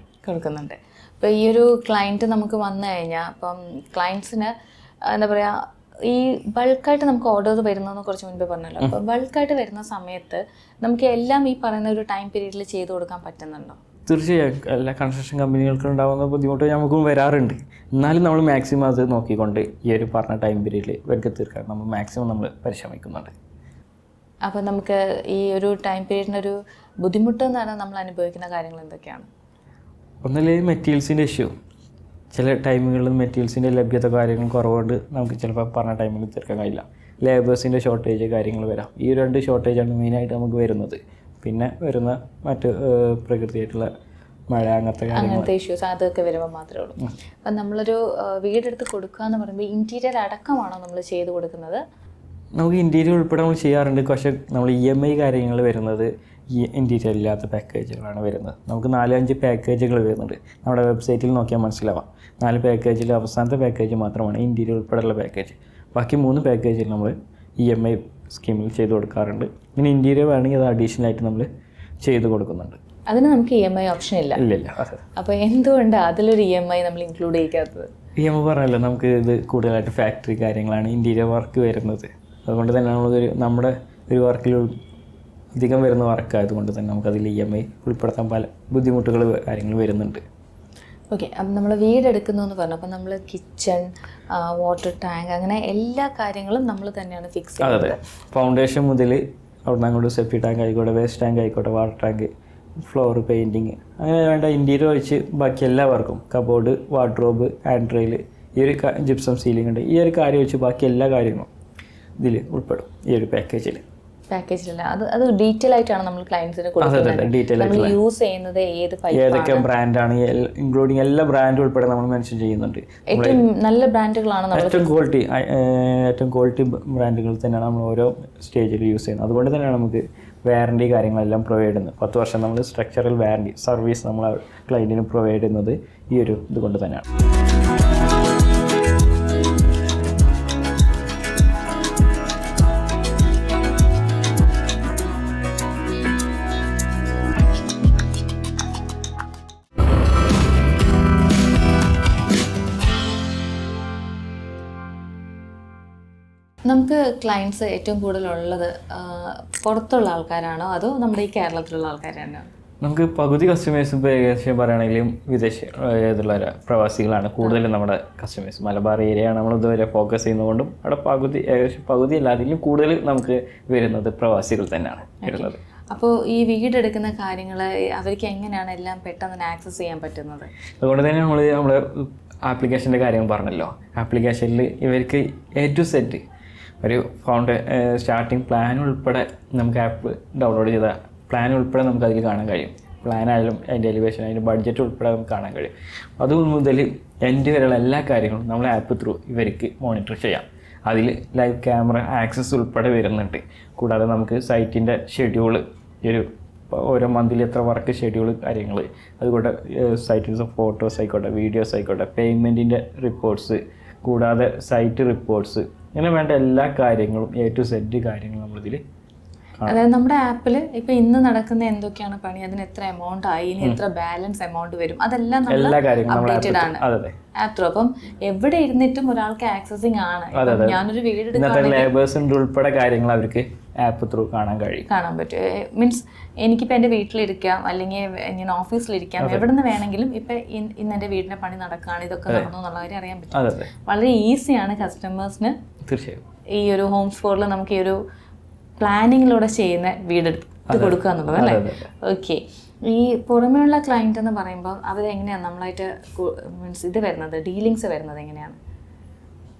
ഇപ്പോൾ ഈ ഒരു ക്ലയൻറ്റ് നമുക്ക് വന്നു കഴിഞ്ഞാൽ അപ്പം ക്ലയൻറ്റ്സിന് എന്താ പറയുക ഈ ബൾക്കായിട്ട് നമുക്ക് ഓർഡേഴ്സ് വരുന്നതെന്ന് കുറച്ച് മുൻപേ പറഞ്ഞല്ലോ. അപ്പോൾ ബൾക്കായിട്ട് വരുന്ന സമയത്ത് നമുക്ക് എല്ലാം ഈ പറയുന്ന ഒരു ടൈം പീരീഡിൽ ചെയ്ത് കൊടുക്കാൻ പറ്റുന്നുണ്ടോ? തീർച്ചയായും എല്ലാ കൺസ്ട്രക്ഷൻ കമ്പനികൾക്ക് ഉണ്ടാകുന്ന ബുദ്ധിമുട്ട് നമുക്കും വരാറുണ്ട്. എന്നാലും നമ്മൾ മാക്സിമം അത് നോക്കിക്കൊണ്ട് ഈ ഒരു പറഞ്ഞ ടൈം പീരീഡിൽ ഇവർക്ക് തീർക്കാൻ നമ്മൾ മാക്സിമം നമ്മൾ പരിശ്രമിക്കുന്നുണ്ട്. അപ്പോൾ നമുക്ക് ഈ ഒരു ടൈം പീരീഡിനൊരു ബുദ്ധിമുട്ട് എന്നാണ് നമ്മൾ അനുഭവിക്കുന്ന കാര്യങ്ങൾ എന്തൊക്കെയാണ്? ഒന്നല്ലേ മെറ്റീരിയൽസിൻ്റെ ഇഷ്യൂ. ചില ടൈമുകളിൽ മെറ്റീരിയൽസിൻ്റെ ലഭ്യത കാര്യങ്ങൾ കുറവുകൊണ്ട് നമുക്ക് ചിലപ്പോൾ പറഞ്ഞ ടൈമിൽ തീർക്കാൻ കഴിയില്ല. ലേബേഴ്സിൻ്റെ ഷോർട്ടേജ് കാര്യങ്ങൾ വരാം. ഈ 2 ഷോർട്ടേജാണ് മെയിനായിട്ട് നമുക്ക് വരുന്നത്. പിന്നെ വരുന്ന മറ്റ് പ്രകൃതിയായിട്ടുള്ള മഴ അങ്ങനത്തെ ഇഷ്യൂസ് അതൊക്കെ വരുമ്പോൾ മാത്രമേ ഉള്ളൂ. അപ്പം നമ്മളൊരു വീടെടുത്ത് കൊടുക്കുക എന്ന് പറയുമ്പോൾ ഇൻറ്റീരിയർ അടക്കമാണോ നമ്മൾ ചെയ്ത് കൊടുക്കുന്നത്? നമുക്ക് ഇൻറ്റീരിയർ ഉൾപ്പെടെ നമ്മൾ ചെയ്യാറുണ്ട്. പക്ഷേ നമ്മൾ EMI കാര്യങ്ങൾ വരുന്നത് ഈ ഇൻറ്റീരിയർ ഇല്ലാത്ത പാക്കേജുകളാണ് വരുന്നത്. നമുക്ക് 4-5 പാക്കേജുകൾ വരുന്നുണ്ട്. നമ്മുടെ വെബ്സൈറ്റിൽ നോക്കിയാൽ മനസ്സിലാവാം. 4 പാക്കേജിൽ അവസാനത്തെ പാക്കേജ് മാത്രമാണ് ഇൻറ്റീരിയർ ഉൾപ്പെടെയുള്ള പാക്കേജ്. ബാക്കി 3 പാക്കേജിൽ നമ്മൾ EMI സ്കീമിൽ ചെയ്ത് കൊടുക്കാറുണ്ട്. ഇനി ഇൻറ്റീരിയർ വേണമെങ്കിൽ അത് അഡീഷണലായിട്ട് നമ്മൾ ചെയ്ത് കൊടുക്കുന്നുണ്ട്. അതിന് നമുക്ക് EMI ഓപ്ഷൻ ഇല്ല. അപ്പോൾ എന്തുകൊണ്ടാണ് അതിലൊരു EMI നമ്മൾ ഇൻക്ലൂഡ് ചെയ്യാത്തത്? EMI പറഞ്ഞല്ലോ നമുക്ക് ഇത് കൂടുതലായിട്ട് ഫാക്ടറി കാര്യങ്ങളാണ് ഇൻറ്റീരിയർ വർക്ക് വരുന്നത്. അതുകൊണ്ട് തന്നെ നമ്മുടെ ഒരു വർക്കിൽ അധികം വരുന്ന വർക്കായതുകൊണ്ട് തന്നെ നമുക്കതിൽ EMI ഉൾപ്പെടുത്താൻ പല ബുദ്ധിമുട്ടുകൾ കാര്യങ്ങൾ വരുന്നുണ്ട്. ഓക്കെ, അപ്പം നമ്മൾ വീടെടുക്കുന്നു എന്ന് പറഞ്ഞു. അപ്പം നമ്മൾ കിച്ചൺ, വാട്ടർ ടാങ്ക് അങ്ങനെ എല്ലാ കാര്യങ്ങളും നമ്മൾ തന്നെയാണ് ഫിക്സ് ചെയ്യുന്നത്. അതെ, ഫൗണ്ടേഷൻ മുതൽ അവിടെ നിന്ന് അങ്ങോട്ട് സെപ്റ്റി ടാങ്ക് ആയിക്കോട്ടെ, വേസ്റ്റ് ടാങ്ക് ആയിക്കോട്ടെ, വാട്ടർ ടാങ്ക്, ഫ്ലോർ പെയിൻറ്റിങ് അങ്ങനെ വേണ്ട ഇൻറ്റീരിയർ ഒഴിച്ച് ബാക്കി എല്ലാ വർക്കും കബോർഡ്, വാർഡ്രോബ്, ഹാൻഡ് റെയിൽ, ഈ ഒരു ജിപ്സം സീലിംഗ് ഉണ്ട്. ഈ ഒരു കാര്യം വെച്ച് ബാക്കി എല്ലാ കാര്യങ്ങളും ഇതിൽ ഉൾപ്പെടും ഈ ഒരു പാക്കേജിലല്ല. അത് ഡീറ്റെയിൽ ആയിട്ടാണ് നമ്മൾ ക്ലയൻസിന് കൊടുക്കുന്നത്. നമ്മൾ യൂസ് ചെയ്യുന്നത് ഏതൊക്കെ ബ്രാൻഡാണ് ഇൻക്ലൂഡിങ് എല്ലാ ബ്രാൻഡും ഉൾപ്പെടെ നമ്മൾ മെൻഷൻ ചെയ്യുന്നുണ്ട്. ഏറ്റവും നല്ല ബ്രാൻഡുകളാണ്, ഏറ്റവും ക്വാളിറ്റി ബ്രാൻഡുകൾ തന്നെയാണ് നമ്മൾ ഓരോ സ്റ്റേജിൽ യൂസ് ചെയ്യുന്നത്. അതുകൊണ്ട് തന്നെയാണ് നമുക്ക് വാറണ്ടി കാര്യങ്ങളെല്ലാം പ്രൊവൈഡ് ചെയ്യുന്നത്. 10 വർഷം നമ്മൾ സ്ട്രക്ചറൽ വാറണ്ടി സർവീസ് നമ്മൾ ക്ലയൻറ്റിന് പ്രൊവൈഡ് ചെയ്യുന്നത് ഈ ഒരു ഇതുകൊണ്ട് തന്നെയാണ്. നമുക്ക് ക്ലയൻസ് ഏറ്റവും കൂടുതലുള്ളത് പുറത്തുള്ള ആൾക്കാരാണോ അതോ നമ്മുടെ ഈ കേരളത്തിലുള്ള ആൾക്കാരാണോ? നമുക്ക് പകുതി കസ്റ്റമേഴ്സ് ഇപ്പോൾ ഏകദേശം പറയുകയാണെങ്കിലും ഏതുള്ള പ്രവാസികളാണ് കൂടുതലും നമ്മുടെ കസ്റ്റമേഴ്സ്. മലബാർ ഏരിയയാണ് നമ്മൾ ഇതുവരെ ഫോക്കസ് ചെയ്യുന്നതുകൊണ്ടും അവിടെ ഏകദേശം പകുതി അല്ല അതിലും കൂടുതൽ നമുക്ക് വരുന്നത് പ്രവാസികൾ തന്നെയാണ് വരുന്നത്. അപ്പോൾ ഈ വീടെടുക്കുന്ന കാര്യങ്ങൾ അവർക്ക് എങ്ങനെയാണ് എല്ലാം പെട്ടെന്ന് തന്നെ ആക്സസ് ചെയ്യാൻ പറ്റുന്നത്? അതുകൊണ്ട് തന്നെ നമ്മുടെ ആപ്ലിക്കേഷൻ്റെ കാര്യം പറഞ്ഞല്ലോ. ആപ്ലിക്കേഷനിൽ ഇവർക്ക് A to Z ഒരു സ്റ്റാർട്ടിങ് പ്ലാൻ ഉൾപ്പെടെ നമുക്ക് ആപ്പ് ഡൗൺലോഡ് ചെയ്ത പ്ലാൻ ഉൾപ്പെടെ നമുക്ക് അതിൽ കാണാൻ കഴിയും. പ്ലാനായാലും അതിൻ്റെ എലിവേഷൻ അതിൻ്റെ ബഡ്ജറ്റ് ഉൾപ്പെടെ നമുക്ക് കാണാൻ കഴിയും. അത് മുതൽ എൻഡ് വരെയുള്ള എല്ലാ കാര്യങ്ങളും നമ്മൾ ആപ്പ് ത്രൂ ഇവർക്ക് മോണിറ്റർ ചെയ്യാം. അതിൽ ലൈവ് ക്യാമറ ആക്സസ് ഉൾപ്പെടെ വരുന്നുണ്ട്. കൂടാതെ നമുക്ക് സൈറ്റിൻ്റെ ഷെഡ്യൂള് ഓരോ മന്തിൽ എത്ര വർക്ക് ഷെഡ്യൂൾ കാര്യങ്ങൾ, അതുകൂടെ സൈറ്റിൻ്റെ ഫോട്ടോസ് ആയിക്കോട്ടെ വീഡിയോസ് ആയിക്കോട്ടെ പേയ്മെൻറ്റിൻ്റെ റിപ്പോർട്ട്സ് കൂടാതെ സൈറ്റ് റിപ്പോർട്ട്സ് ഇങ്ങനെ വേണ്ട എല്ലാ കാര്യങ്ങളും A to Z കാര്യങ്ങളും നമ്മളിതിൽ. അതായത് നമ്മുടെ ആപ്പിൽ ഇപ്പൊ ഇന്ന് നടക്കുന്ന എന്തൊക്കെയാണ് പണി, അതിന് എത്ര എമൗണ്ട് ആയി, ഇനി എത്ര ബാലൻസ് എമൗണ്ട് വരും, അതെല്ലാം അപ്ഡേറ്റഡ് ആണ് ആപ്പ് ത്രൂ. അപ്പം എവിടെ ഇരുന്നിട്ടും ഒരാൾക്ക് ആക്സസിങ് ആണ്. ഞാനൊരു വീട് ഉൾപ്പെടെ കാര്യങ്ങൾ അവർക്ക് ആപ്പ് ത്രൂ കാണാൻ പറ്റും. മീൻസ് എനിക്കിപ്പോൾ എൻ്റെ വീട്ടിലിരിക്കാം അല്ലെങ്കിൽ ഞാൻ ഓഫീസിലിരിക്കാം, എവിടെ നിന്ന് വേണമെങ്കിലും ഇപ്പൊ ഇന്ന് എൻ്റെ വീടിന്റെ പണി നടക്കുകയാണ്, ഇതൊക്കെ നടന്നു എന്നുള്ള കാര്യം അറിയാൻ പറ്റും. വളരെ ഈസിയാണ് കസ്റ്റമേഴ്സിന് തീർച്ചയായും ഈ ഒരു ഹോംസ്ഫോറിൽ നമുക്ക് ഈ ഒരു പ്ലാനിങ്ങിലൂടെ ചെയ്യുന്ന വീടെടുത്ത് കൊടുക്കുക എന്നുള്ളത് അല്ലേ? ഓക്കെ. ഈ പുറമേയുള്ള ക്ലയൻറ്റ് എന്ന് പറയുമ്പോൾ അവരെങ്ങനെയാണ് നമ്മളായിട്ട് മീൻസ് ഇത് വരുന്നത്, ഡീലിങ്സ് വരുന്നത് എങ്ങനെയാണ്?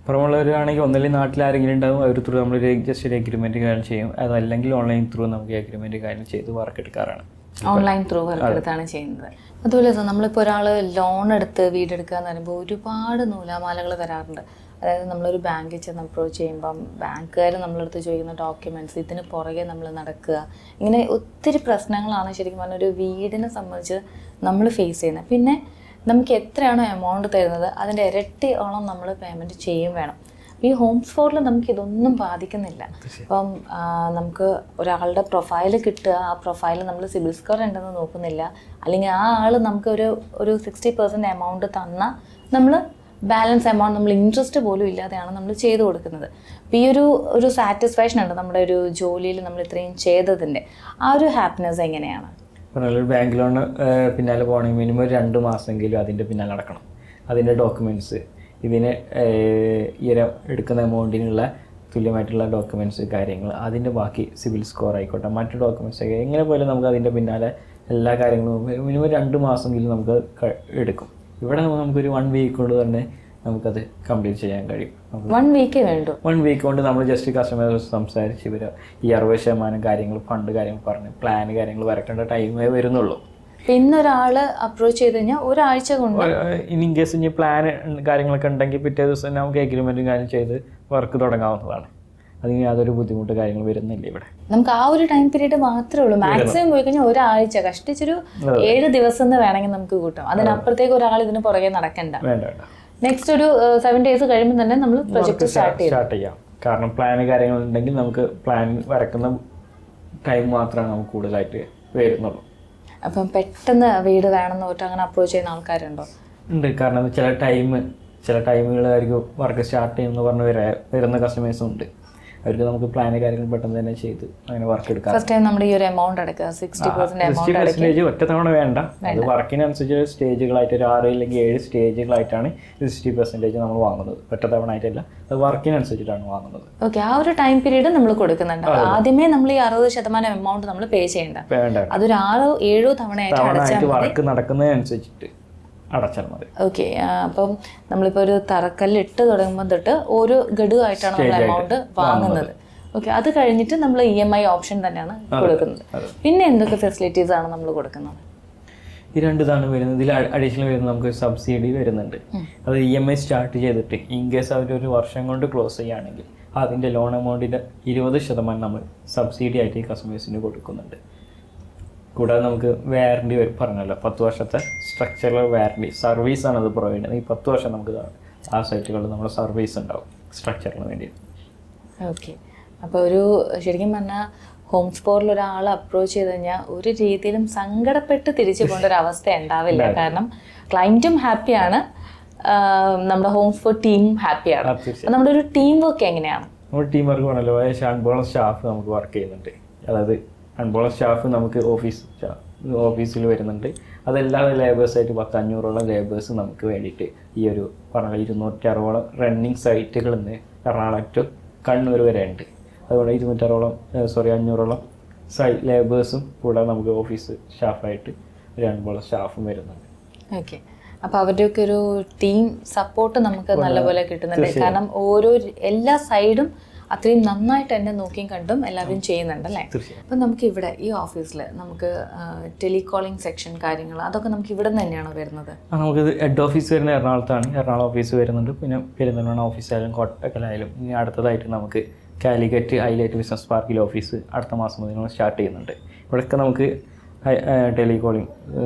പുറമുള്ളവരാണെങ്കിൽ ഒന്നല്ലെങ്കിൽ നാട്ടിൽ ആരെങ്കിലും ഉണ്ടാവും, അവർ ത്രൂ നമ്മൾ ജസ്റ്റ് ഒരു എഗ്രിമെൻറ്റ് കാര്യം ചെയ്യും. അതല്ലെങ്കിൽ ഓൺലൈൻ ത്രൂ നമുക്ക് എഗ്രിമെൻറ്റ് കാര്യം ചെയ്ത് വർക്ക് എടുക്കാറാണ്. ഓൺലൈൻ ത്രൂ വർക്ക് എടുത്താണ് ചെയ്യുന്നത്. അതുപോലെ നമ്മളിപ്പോൾ ഒരാൾ ലോൺ എടുത്ത് വീടെടുക്കുക എന്ന് പറയുമ്പോൾ ഒരുപാട് നൂലാമാലകൾ വരാറുണ്ട്. അതായത് നമ്മളൊരു ബാങ്കിൽ ചെന്ന് അപ്രോച്ച് ചെയ്യുമ്പം ബാങ്കുകാർ നമ്മളടുത്ത് ചോദിക്കുന്ന ഡോക്യുമെൻറ്റ്സ്, ഇതിന് പുറകെ നമ്മൾ നടക്കുക, ഇങ്ങനെ ഒത്തിരി പ്രശ്നങ്ങളാണ് ശരിക്കും പറഞ്ഞാൽ ഒരു വീടിനെ സംബന്ധിച്ച് നമ്മൾ ഫേസ് ചെയ്യുന്നത്. പിന്നെ നമുക്ക് എത്രയാണോ എമൗണ്ട് തരുന്നത് അതിൻ്റെ ഇരട്ടിയോളം നമ്മൾ പേയ്മെൻറ്റ് ചെയ്യും വേണം. ഈ ഹോംസ്ഫോറിൽ നമുക്ക് ഇതൊന്നും ബാധിക്കുന്നില്ല. അപ്പം നമുക്ക് ഒരാളുടെ പ്രൊഫൈൽ കിട്ടുക, ആ പ്രൊഫൈൽ നമ്മൾ സിബിൽ സ്കോർ ഉണ്ടെന്ന് നോക്കുന്നില്ല, അല്ലെങ്കിൽ ആ ആൾ നമുക്ക് ഒരു 60% എമൗണ്ട് തന്നാൽ നമ്മൾ ബാലൻസ് എമൗണ്ട് നമ്മൾ ഇൻട്രസ്റ്റ് പോലും ഇല്ലാതെയാണ് നമ്മൾ ചെയ്തു കൊടുക്കുന്നത്. അപ്പോൾ ഈ ഒരു സാറ്റിസ്ഫാക്ഷൻ ഉണ്ട് നമ്മുടെ ഒരു ജോലിയിൽ നമ്മൾ ഇത്രയും ചെയ്തതിൻ്റെ. ആ ഒരു ഹാപ്പിനെസ് എങ്ങനെയാണ്? പറഞ്ഞാൽ ബാങ്ക് ലോണ് പിന്നാലെ പോകണമെങ്കിൽ മിനിമം 2 മാസമെങ്കിലും അതിൻ്റെ പിന്നാലെ നടക്കണം. അതിൻ്റെ ഡോക്യുമെൻറ്റ്സ്, ഇതിന് എടുക്കുന്ന എമൗണ്ടിനുള്ള തുല്യമായിട്ടുള്ള ഡോക്യുമെൻറ്റ്സ് കാര്യങ്ങൾ, അതിൻ്റെ ബാക്കി സിവിൽ സ്കോർ ആയിക്കോട്ടെ മറ്റു ഡോക്യുമെൻറ്റ്സ് ഒക്കെ എങ്ങനെ പോലും നമുക്ക് അതിൻ്റെ പിന്നാലെ എല്ലാ കാര്യങ്ങളും മിനിമം 2 മാസമെങ്കിലും നമുക്ക് എടുക്കും. ഇവിടെ നമുക്കൊരു 1 വീക്ക് കൊണ്ട് തന്നെ നമുക്കത് കംപ്ലീറ്റ് ചെയ്യാൻ കഴിയും. 1 വീക്കേ വേണ്ടു. 1 വീക്ക് കൊണ്ട് നമ്മൾ ജസ്റ്റ് കസ്റ്റമേഴ്സ് സംസാരിച്ച് ഇവർ ഈ 60% കാര്യങ്ങൾ ഫണ്ട് കാര്യങ്ങൾ പറഞ്ഞ് പ്ലാൻ കാര്യങ്ങൾ വരക്കേണ്ട ടൈമേ വരുന്നുള്ളൂ. പിന്നെ ഒരാൾ അപ്രോച്ച് ചെയ്ത് കഴിഞ്ഞാൽ ഒരാഴ്ച കൊണ്ട് ഇൻ കേസ് ഇനി പ്ലാൻ കാര്യങ്ങളൊക്കെ ഉണ്ടെങ്കിൽ പിറ്റേ ദിവസം നമുക്ക് എഗ്രിമെൻറ്റും കാര്യം ചെയ്ത് വർക്ക് തുടങ്ങാവുന്നതാണ്. അതിന് യാതൊരു ബുദ്ധിമുട്ട് കാര്യങ്ങൾ വരുന്നില്ല ഇവിടെ. നമുക്ക് ആ ഒരു ടൈം പീരീഡ് മാത്രമേ ഉള്ളൂ. മാക്സിമം പോയി കഴിഞ്ഞാൽ ഒരാഴ്ച, കഷ്ടിച്ചൊരു 7 ദിവസം എന്ന് വേണമെങ്കിൽ നമുക്ക് കൂട്ടാം. അതിനപ്പുറത്തേക്ക് ഒരാൾ ഇതിന് പുറകെ നടക്കണ്ട. നെക്സ്റ്റ് ഒരു 7 days കഴിയുമ്പോൾ തന്നെ നമ്മൾ പ്രൊജക്ട് സ്റ്റാർട്ട് ചെയ്യാം. കാരണം പ്ലാൻ കാര്യങ്ങൾ ഉണ്ടെങ്കിൽ നമുക്ക് പ്ലാൻ വരക്കുന്ന ടൈം മാത്രമാണ് നമുക്ക് കൂടുതലായിട്ട് വരുന്നുള്ളൂ. അപ്പം പെട്ടെന്ന് വീട് വേണമെന്ന് പറഞ്ഞിട്ട് അങ്ങനെ അപ്രോച്ച് ചെയ്യുന്ന ആൾക്കാരുണ്ടോ? ഉണ്ട്. കാരണം ചില ടൈമുകളായിരിക്കും വർക്ക് സ്റ്റാർട്ട് ചെയ്യുമെന്ന് പറഞ്ഞ് വരുന്ന കസ്റ്റമേഴ്സും ഉണ്ട്. അവർക്ക് നമുക്ക് പ്ലാൻ കാര്യങ്ങൾ പെട്ടെന്ന് തന്നെ ചെയ്ത് അങ്ങനെ വർക്ക് എടുക്കാം. ഫസ്റ്റ് ടൈം നമ്മുടെ ഈ ഒരു എമൗണ്ട് അടക്കുക 60% ഒറ്റ തവണ വേണ്ട. അത് വർക്കിനനുസരിച്ച് സ്റ്റേജുകളായിട്ട് ഒരു 6 അല്ലെങ്കിൽ 7 സ്റ്റേജുകളായിട്ടാണ് 60% നമ്മൾ വാങ്ങുന്നത്. ഒറ്റ തവണ ആയിട്ടല്ല, അത് വർക്കിനനുസരിച്ചിട്ടാണ് വാങ്ങുന്നത്. ഓക്കെ. ആ ഒരു ടൈം പീരീഡ് നമ്മൾ കൊടുക്കുന്നുണ്ട്. ആദ്യമേ നമ്മൾ ഈ 60% എമൗണ്ട് നമ്മൾ പേ ചെയ്യേണ്ട. അതൊരു 6-7 തവണയായിട്ട് അടച്ചാൽ വർക്ക് നടക്കുന്നതിനനുസരിച്ചിട്ട് അടച്ചാൽ മതി. ഓക്കെ. അപ്പം നമ്മളിപ്പോൾ ഒരു തറക്കല്ലിട്ട് തുടങ്ങുമ്പോൾ തൊട്ട് ഓരോ ഗഡുവായിട്ടാണ് നമ്മൾ എമൗണ്ട് വാങ്ങുന്നത്. ഓക്കെ. അത് കഴിഞ്ഞിട്ട് നമ്മൾ EMI ഓപ്ഷൻ തന്നെയാണ് കൊടുക്കുന്നത്. പിന്നെ എന്തൊക്കെ ഫെസിലിറ്റീസ് ആണ് നമ്മൾ കൊടുക്കുന്നത്? ഈ 2 ഇതാണ് വരുന്നത്. ഇതിൽ അഡീഷണൽ വരുന്നത് നമുക്ക് സബ്സിഡി വരുന്നുണ്ട്. അത് EMI സ്റ്റാർട്ട് ചെയ്തിട്ട് ഇൻ കേസ് അവരൊരു വർഷം കൊണ്ട് ക്ലോസ് ചെയ്യുകയാണെങ്കിൽ അതിൻ്റെ ലോൺ എമൗണ്ടിൻ്റെ 20% നമ്മൾ സബ്സിഡി ആയിട്ട് ഈ കസ്റ്റമേഴ്സിന് കൊടുക്കുന്നുണ്ട്. കൂടാതെ നമുക്ക് വാറണ്ടി പറഞ്ഞല്ലോ, 10 വർഷത്തെ സ്ട്രക്ചറൽ വാറണ്ടി സർവീസാണ് അത് പ്രൊവൈഡ് ചെയ്യുന്നത്. ഈ 10 വർഷം നമുക്ക് ആ സൈറ്റുകളിൽ നമ്മുടെ സർവീസ് ഉണ്ടാവും സ്ട്രക്ചറിന് വേണ്ടി. ഓക്കെ. അപ്പോൾ ഒരു ശരിക്കും പറഞ്ഞാൽ ഹോംസ്ഫോറിൽ ഒരാൾ അപ്രോച്ച് ചെയ്ത് കഴിഞ്ഞാൽ ഒരു രീതിയിലും സങ്കടപ്പെട്ട് തിരിച്ചു പോകേണ്ട ഒരു അവസ്ഥ ഉണ്ടാവില്ല. കാരണം ക്ലയൻറ്റും ഹാപ്പിയാണ്, നമ്മുടെ ഹോംസ്ഫോർ ടീമും ഹാപ്പിയാണ്. നമ്മുടെ ഒരു ടീം വർക്ക് എങ്ങനെയാണ്? നമ്മൾ ടീം വർക്ക് പറഞ്ഞല്ലോ, ഏകദേശം 50 സ്റ്റാഫ് നമുക്ക് വർക്ക് ചെയ്യുന്നുണ്ട്. അതായത് 50 സ്റ്റാഫ് നമുക്ക് ഓഫീസിൽ വരുന്നുണ്ട്. അതല്ലാതെ ലേബേഴ്സായിട്ട് 500-ഓളം ലേബേഴ്സ് നമുക്ക് വേണ്ടിയിട്ട് ഈ ഒരു പറഞ്ഞ 260-ഓളം റണ്ണിങ് സൈറ്റുകൾ ഇന്ന് എറണാകുളം ടു കണ്ണൂർ വരെ ഉണ്ട്. അതുകൊണ്ട് 500-ഓളം ലേബേഴ്സും കൂടെ നമുക്ക് ഓഫീസ് സ്റ്റാഫായിട്ട് 50 സ്റ്റാഫും വരുന്നുണ്ട്. ഓക്കെ, അപ്പോൾ അവരുടെയൊക്കെ ഒരു ടീം സപ്പോർട്ട് നമുക്ക് നല്ലപോലെ കിട്ടുന്നുണ്ട്. കാരണം എല്ലാ സൈഡും അത്രയും നന്നായിട്ട് തന്നെ നോക്കിയും കണ്ടും എല്ലാവരും ചെയ്യുന്നുണ്ട് അല്ലേ. അപ്പം നമുക്ക് ഇവിടെ ഈ ഓഫീസിൽ നമുക്ക് ടെലികോളിംഗ് സെക്ഷൻ കാര്യങ്ങൾ അതൊക്കെ നമുക്ക് ഇവിടെ നിന്ന് തന്നെയാണോ വരുന്നത്? നമുക്ക് ഹെഡ് ഓഫീസ് വരുന്നത് എറണാകുളത്താണ്. എറണാകുളം ഓഫീസ് വരുന്നുണ്ട്. പിന്നെ പെരിന്തൽമണ്ണ ഓഫീസായാലും കോട്ടക്കലായാലും ഇനി അടുത്തതായിട്ട് നമുക്ക് കാലിക്കറ്റ് ഹൈലൈറ്റ് ബിസിനസ് പാർക്കിൽ ഓഫീസ് അടുത്ത മാസം മുതൽ സ്റ്റാർട്ട് ചെയ്യുന്നുണ്ട്. ഇവിടെയൊക്കെ നമുക്ക് ടെലികോളിംഗ്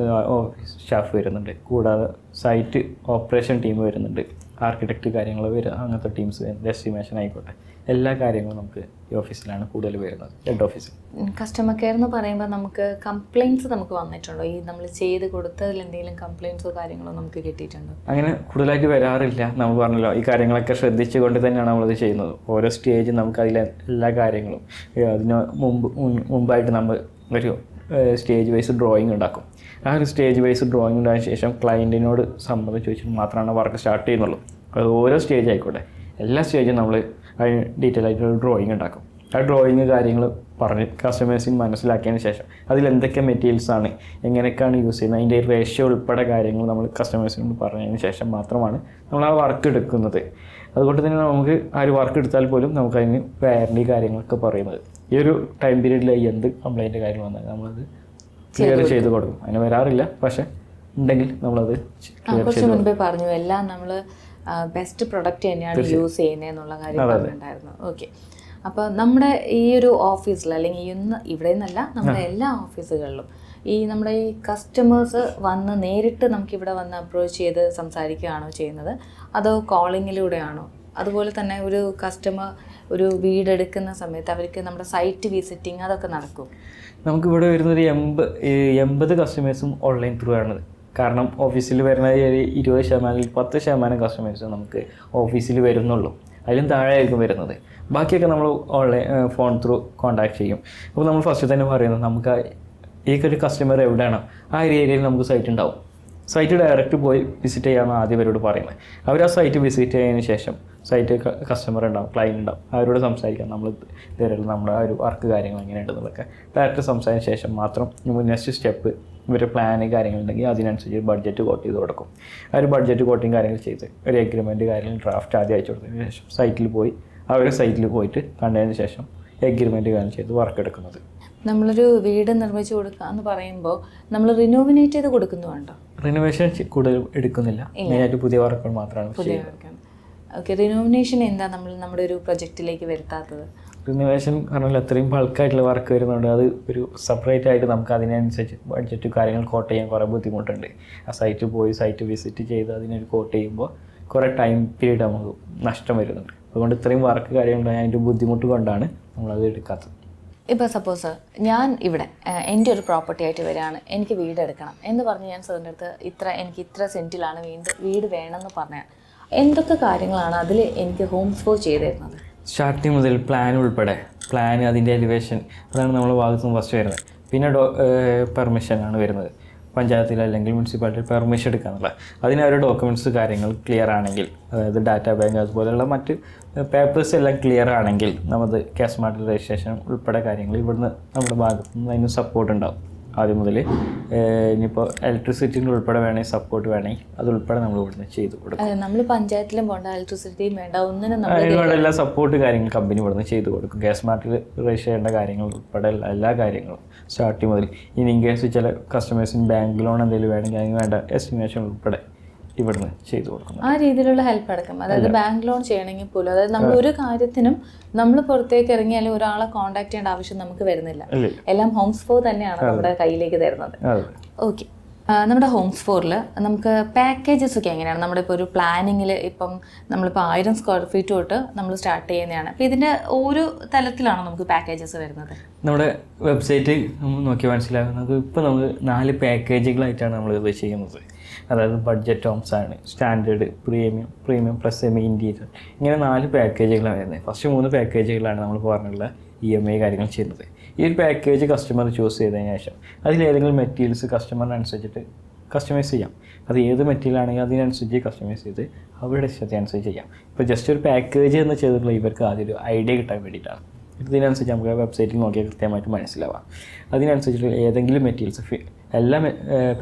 ഓഫീസ് സ്റ്റാഫ് വരുന്നുണ്ട്. കൂടാതെ സൈറ്റ് ഓപ്പറേഷൻ ടീം വരുന്നുണ്ട്. ആർക്കിടെക്റ്റ് കാര്യങ്ങൾ അങ്ങനത്തെ ടീംസ് വരുന്നുണ്ട്. എസ്റ്റിമേഷൻ ആയിക്കോട്ടെ, എല്ലാ കാര്യങ്ങളും നമുക്ക് ഈ ഓഫീസിലാണ് കൂടുതൽ വരുന്നത്, ഹെഡ് ഓഫീസിൽ. കസ്റ്റമർ കെയർ എന്ന് പറയുമ്പോൾ നമുക്ക് കംപ്ലയിൻറ്റ്സ് നമുക്ക് വന്നിട്ടുണ്ടോ? ഈ നമ്മൾ ചെയ്ത് കൊടുത്തതിൽ എന്തെങ്കിലും കംപ്ലയിൻറ്റ്സോ കാര്യങ്ങളോ നമുക്ക് കിട്ടിയിട്ടുണ്ടോ? അങ്ങനെ കൂടുതലായിട്ട് വരാറില്ല. നമ്മൾ പറഞ്ഞല്ലോ, ഈ കാര്യങ്ങളൊക്കെ ശ്രദ്ധിച്ചുകൊണ്ട് തന്നെയാണ് നമ്മളത് ചെയ്യുന്നത്. ഓരോ സ്റ്റേജും നമുക്ക് അതിലെ എല്ലാ കാര്യങ്ങളും അതിന് മുമ്പായിട്ട് നമ്മൾ ഒരു സ്റ്റേജ് വൈസ് ഡ്രോയിങ് ഉണ്ടാക്കും. ആ ഒരു സ്റ്റേജ് വൈസ് ഡ്രോയിങ് ഉണ്ടായ ശേഷം ക്ലയൻറ്റിനോട് സമ്മതം ചോദിച്ചിട്ട് മാത്രമാണ് വർക്ക് സ്റ്റാർട്ട് ചെയ്യുന്നുള്ളൂ. അത് ഓരോ സ്റ്റേജ് ആയിക്കോട്ടെ, എല്ലാ സ്റ്റേജും നമ്മൾ ഡീറ്റെയിൽ ആയിട്ടൊരു ഡ്രോയിങ് ഉണ്ടാക്കും. ആ ഡ്രോയിങ് കാര്യങ്ങൾ പറഞ്ഞ് കസ്റ്റമേഴ്സിന് മനസ്സിലാക്കിയതിന് ശേഷം അതിൽ എന്തൊക്കെ മെറ്റീരിയൽസാണ്, എങ്ങനെയൊക്കെയാണ് യൂസ് ചെയ്യുന്നത്, അതിൻ്റെ റേഷ്യോ ഉൾപ്പെടെ കാര്യങ്ങൾ നമ്മൾ കസ്റ്റമേഴ്സിനോട് പറഞ്ഞതിന് ശേഷം മാത്രമാണ് നമ്മൾ ആ വർക്ക് എടുക്കുന്നത്. അതുകൊണ്ട് തന്നെ നമുക്ക് ആ ഒരു വർക്ക് എടുത്താൽ പോലും നമുക്കതിന് വാറണ്ടി കാര്യങ്ങളൊക്കെ പറയുന്നത് ഈ ഒരു ടൈം പീരീഡിൽ എന്ത് കംപ്ലൈൻറ്റ് കാര്യങ്ങൾ വന്നാൽ നമ്മളത് ക്ലിയർ ചെയ്ത് കൊടുക്കും. അതിന് വരാറില്ല, പക്ഷേ ഉണ്ടെങ്കിൽ നമ്മളത് കുറച്ച് മുൻപേ പറഞ്ഞു എല്ലാം നമ്മൾ ബെസ്റ്റ് പ്രൊഡക്റ്റ് തന്നെയാണ് യൂസ് ചെയ്യുന്നത് എന്നുള്ള കാര്യം പറഞ്ഞിട്ടുണ്ടായിരുന്നു. ഓക്കെ, അപ്പോൾ നമ്മുടെ ഈ ഒരു ഓഫീസിൽ അല്ലെങ്കിൽ ഇവിടെ നിന്നല്ല നമ്മുടെ എല്ലാ ഓഫീസുകളിലും നമ്മുടെ ഈ കസ്റ്റമേഴ്സ് വന്ന് നേരിട്ട് നമുക്കിവിടെ വന്ന് അപ്രോച്ച് ചെയ്ത് സംസാരിക്കുകയാണോ ചെയ്യുന്നത്, അതോ കോളിങ്ങിലൂടെയാണോ? അതുപോലെ തന്നെ ഒരു കസ്റ്റമർ ഒരു വീടെടുക്കുന്ന സമയത്ത് അവർക്ക് നമ്മുടെ സൈറ്റ് വിസിറ്റിംഗ് അതൊക്കെ നടക്കും? നമുക്കിവിടെ വരുന്നൊരു 80 കസ്റ്റമേഴ്സും ഓൺലൈൻ ത്രൂ ആണത്. കാരണം ഓഫീസിൽ വരുന്ന 20% 10% കസ്റ്റമേഴ്സ് നമുക്ക് ഓഫീസിൽ വരുന്നുള്ളൂ. അതിലും താഴെ ആയിരിക്കും വരുന്നത്. ബാക്കിയൊക്കെ നമ്മൾ ഓൺലൈൻ ഫോൺ ത്രൂ കോൺടാക്ട് ചെയ്യും. അപ്പോൾ നമ്മൾ ഫസ്റ്റ് തന്നെ പറയുന്നത് നമുക്ക് ഈ ഒരു കസ്റ്റമർ എവിടെയാണോ ആ ഒരു ഏരിയയിൽ നമുക്ക് സൈറ്റ് ഉണ്ടാവും. സൈറ്റ് ഡയറക്റ്റ് പോയി വിസിറ്റ് ചെയ്യാമെന്ന് ആദ്യം അവരോട് പറയുന്നത്. അവർ ആ സൈറ്റ് വിസിറ്റ് ചെയ്തതിന് ശേഷം സൈറ്റ് കസ്റ്റമർ ഉണ്ടാവും, ക്ലയൻറ്റ് ഉണ്ടാവും, അവരോട് സംസാരിക്കാം. നമ്മൾ ഇതുവരെയുള്ള നമ്മുടെ ആ ഒരു വർക്ക് കാര്യങ്ങൾ എങ്ങനെയുണ്ടെന്നൊക്കെ ഡയറക്റ്റ് സംസാരിച്ച ശേഷം മാത്രം നെക്സ്റ്റ് സ്റ്റെപ്പ് ഇവരുടെ പ്ലാന് കാര്യങ്ങളുണ്ടെങ്കിൽ അതിനനുസരിച്ച് ബഡ്ജറ്റ് കോട്ട് ചെയ്ത് കൊടുക്കും. ആ ഒരു ബഡ്ജറ്റ് കോട്ടിങ് കാര്യങ്ങൾ ചെയ്ത് ഒരു എഗ്രിമെൻറ്റ് കാര്യങ്ങൾ ഡ്രാഫ്റ്റ് ആദ്യം അയച്ചു കൊടുത്തതിന് ശേഷം സൈറ്റിൽ പോയി സൈറ്റിൽ പോയിട്ട് കണ്ടതിന് ശേഷം എഗ്രിമെൻറ്റ് കാര്യം ചെയ്ത് വർക്ക് എടുക്കുന്നത്. നമ്മളൊരു വീട് നിർമ്മിച്ച് കൊടുക്കുക എന്ന് പറയുമ്പോൾ നമ്മൾ റിനോവേറ്റ് ചെയ്ത് കൊടുക്കുന്നുണ്ടോ? റിനോവേഷൻ കൂടുതൽ എടുക്കുന്നില്ല, മെയിനായിട്ട് പുതിയ വർക്കുകൾ മാത്രമാണ്. ഓക്കെ, റിനോവേഷൻ എന്താ നമ്മുടെ ഒരു പ്രൊജക്റ്റിലേക്ക് വരുത്താത്തത്? റിനോവേഷൻ പറഞ്ഞാൽ അത്രയും ബൾക്കായിട്ടുള്ള വർക്ക് വരുന്നുണ്ട്. അത് ഒരു സെപ്പറേറ്റ് ആയിട്ട് നമുക്ക് അതിനനുസരിച്ച് ബഡ്ജറ്റ് കാര്യങ്ങൾ കോട്ട് ചെയ്യാൻ കുറേ ബുദ്ധിമുട്ടുണ്ട്. ആ സൈറ്റ് പോയി സൈറ്റ് വിസിറ്റ് ചെയ്ത് അതിനൊരു കോട്ട് ചെയ്യുമ്പോൾ കുറേ ടൈം പീരീഡ് നമുക്ക് നഷ്ടം വരുന്നുണ്ട്. അതുകൊണ്ട് ഇത്രയും വർക്ക് കാര്യങ്ങളുണ്ടായി അതിൻ്റെ ബുദ്ധിമുട്ട് കൊണ്ടാണ് നമ്മളത് എടുക്കാത്തത്. ഇപ്പോൾ സപ്പോസ് ഞാൻ ഇവിടെ എൻ്റെ ഒരു പ്രോപ്പർട്ടി ആയിട്ട് വരികയാണ്, എനിക്ക് വീട് എടുക്കണം എന്ന് പറഞ്ഞ് ഞാൻ സാറിൻ്റെ അടുത്ത് എനിക്ക് ഇത്ര സെൻറ്റിലാണ് വീട് വേണമെന്ന് പറഞ്ഞാൽ എന്തൊക്കെ കാര്യങ്ങളാണ് അതിൽ എനിക്ക് ഹോംസ് ഫോർ ചെയ്ത് തരുന്നത്? സ്റ്റാർട്ടിങ് മുതൽ പ്ലാൻ ഉൾപ്പെടെ അതിൻ്റെ എലിവേഷൻ അതാണ് നമ്മുടെ ഭാഗത്ത് നിന്ന് ഫസ്റ്റ് വരുന്നത്. പിന്നെ പെർമിഷനാണ് വരുന്നത്. പഞ്ചായത്തിൽ അല്ലെങ്കിൽ മുനിസിപ്പാലിറ്റി പെർമിഷൻ എടുക്കാന്നുള്ള അതിന് ഒരു ഡോക്യുമെൻറ്റ്സ് കാര്യങ്ങൾ ക്ലിയർ ആണെങ്കിൽ, അതായത് ഡാറ്റാ ബാങ്ക് അതുപോലെയുള്ള മറ്റ് പേപ്പേഴ്സ് എല്ലാം ക്ലിയർ ആണെങ്കിൽ നമുക്ക് ക്യാഷ് മാർക്കറ്റ് രജിസ്ട്രേഷൻ ഉൾപ്പെടെ കാര്യങ്ങൾ ഇവിടുന്ന് നമ്മുടെ ഭാഗത്തു നിന്ന് അതിന് സപ്പോർട്ട് ഉണ്ടാവും. ആദ്യം മുതൽ ഇനിയിപ്പോൾ ഇലക്ട്രിസിറ്റിൻ്റെ ഉൾപ്പെടെ വേണമെങ്കിൽ സപ്പോർട്ട് വേണമെങ്കിൽ അതുൾപ്പെടെ നമ്മൾ ഇവിടുന്ന് ചെയ്ത് കൊടുക്കും. നമ്മൾ പഞ്ചായത്തിലും പോകേണ്ട, ഇലക്ട്രിസിറ്റിയും വേണ്ട, ഒന്നിനും അതിനുള്ള എല്ലാ സപ്പോർട്ട് കാര്യങ്ങൾ കമ്പനി ഇവിടുന്ന് ചെയ്ത് കൊടുക്കും. ഗ്യാസ് മാർക്കറ്റിൽ രജിസ്റ്റർ ചെയ്യേണ്ട കാര്യങ്ങൾ ഉൾപ്പെടെ എല്ലാ കാര്യങ്ങളും സ്റ്റാർട്ടിങ് മുതൽ. ഇനി ഇൻ കേസ് ചില കസ്റ്റമേഴ്സിന് ബാങ്ക് ലോൺ എന്തെങ്കിലും വേണമെങ്കിൽ അതിന് വേണ്ട എസ്റ്റിമേഷൻ ഉൾപ്പെടെ ഇവിടുന്ന് ചെയ്തു കൊടുക്കുന്നത്. ആ രീതിയിലുള്ള ഹെൽപ്പ് അടക്കം, അതായത് ബാങ്ക് ലോൺ ചെയ്യണമെങ്കിൽ പോലും, അതായത് നമ്മൾ ഒരു കാര്യത്തിനും നമ്മൾ പുറത്തേക്ക് ഇറങ്ങിയാലും ഒരാളെ കോൺടാക്ട് ചെയ്യേണ്ട ആവശ്യം നമുക്ക് വരുന്നില്ല. എല്ലാം ഹോംസ് ഫോർ തന്നെയാണ് നമ്മുടെ കയ്യിലേക്ക് തരുന്നത്. ഓക്കെ, നമ്മുടെ ഹോംസ് ഫോറിൽ നമുക്ക് പാക്കേജസ് ഒക്കെ എങ്ങനെയാണ്? നമ്മുടെ ഇപ്പോൾ ഒരു പ്ലാനിങ്ങിൽ ഇപ്പം നമ്മളിപ്പോൾ 1000 സ്ക്വയർ ഫീറ്റ് തൊട്ട് നമ്മൾ സ്റ്റാർട്ട് ചെയ്യുന്നതാണ്. അപ്പോൾ ഇതിൻ്റെ ഓരോ തലത്തിലാണോ നമുക്ക് പാക്കേജസ് വരുന്നത്? നമ്മുടെ വെബ്സൈറ്റ് നമ്മൾ നോക്കി മനസ്സിലാകുന്നത് ഇപ്പോൾ നമ്മൾ 4 പാക്കേജുകളായിട്ടാണ് നമ്മൾ ഇത് ചെയ്യുന്നത്. അതായത് ബഡ്ജറ്റ് ഹോംസ് ആണ്, standard, premium plus semi interior, ഇങ്ങനെ 4 പാക്കേജുകളാണ് വരുന്നത്. ഫസ്റ്റ് 3 പാക്കേജുകളാണ് നമ്മൾ പറഞ്ഞുള്ള EMI കാര്യങ്ങൾ ചെയ്യുന്നത്. ഈ ഒരു പാക്കേജ് കസ്റ്റമർ ചൂസ് ചെയ്തതിന് ശേഷം അതിലേതെങ്കിലും മെറ്റീരിയൽസ് കസ്റ്റമറിനനുസരിച്ചിട്ട് കസ്റ്റമൈസ് ചെയ്യാം. അത് ഏത് മെറ്റീരിയൽ ആണെങ്കിലും അതിനനുസരിച്ച് കസ്റ്റമൈസ് ചെയ്ത് അവരുടെ ഇഷ്ടത്തിനനുസരിച്ച് ചെയ്യാം. ഇപ്പോൾ ജസ്റ്റ് ഒരു പാക്കേജ് എന്ന് ചെയ്തിട്ടുള്ള ഇവർക്ക് ആദ്യം ഒരു ഐഡിയ കിട്ടാൻ വേണ്ടിയിട്ടാണ്. ഇതിനനുസരിച്ച് നമുക്ക് വെബ്സൈറ്റിൽ നോക്കിയാൽ കൃത്യമായിട്ട് മനസ്സിലാവാം. അതിനനുസരിച്ചിട്ട് ഏതെങ്കിലും മെറ്റീരിയൽസ് എല്ലാ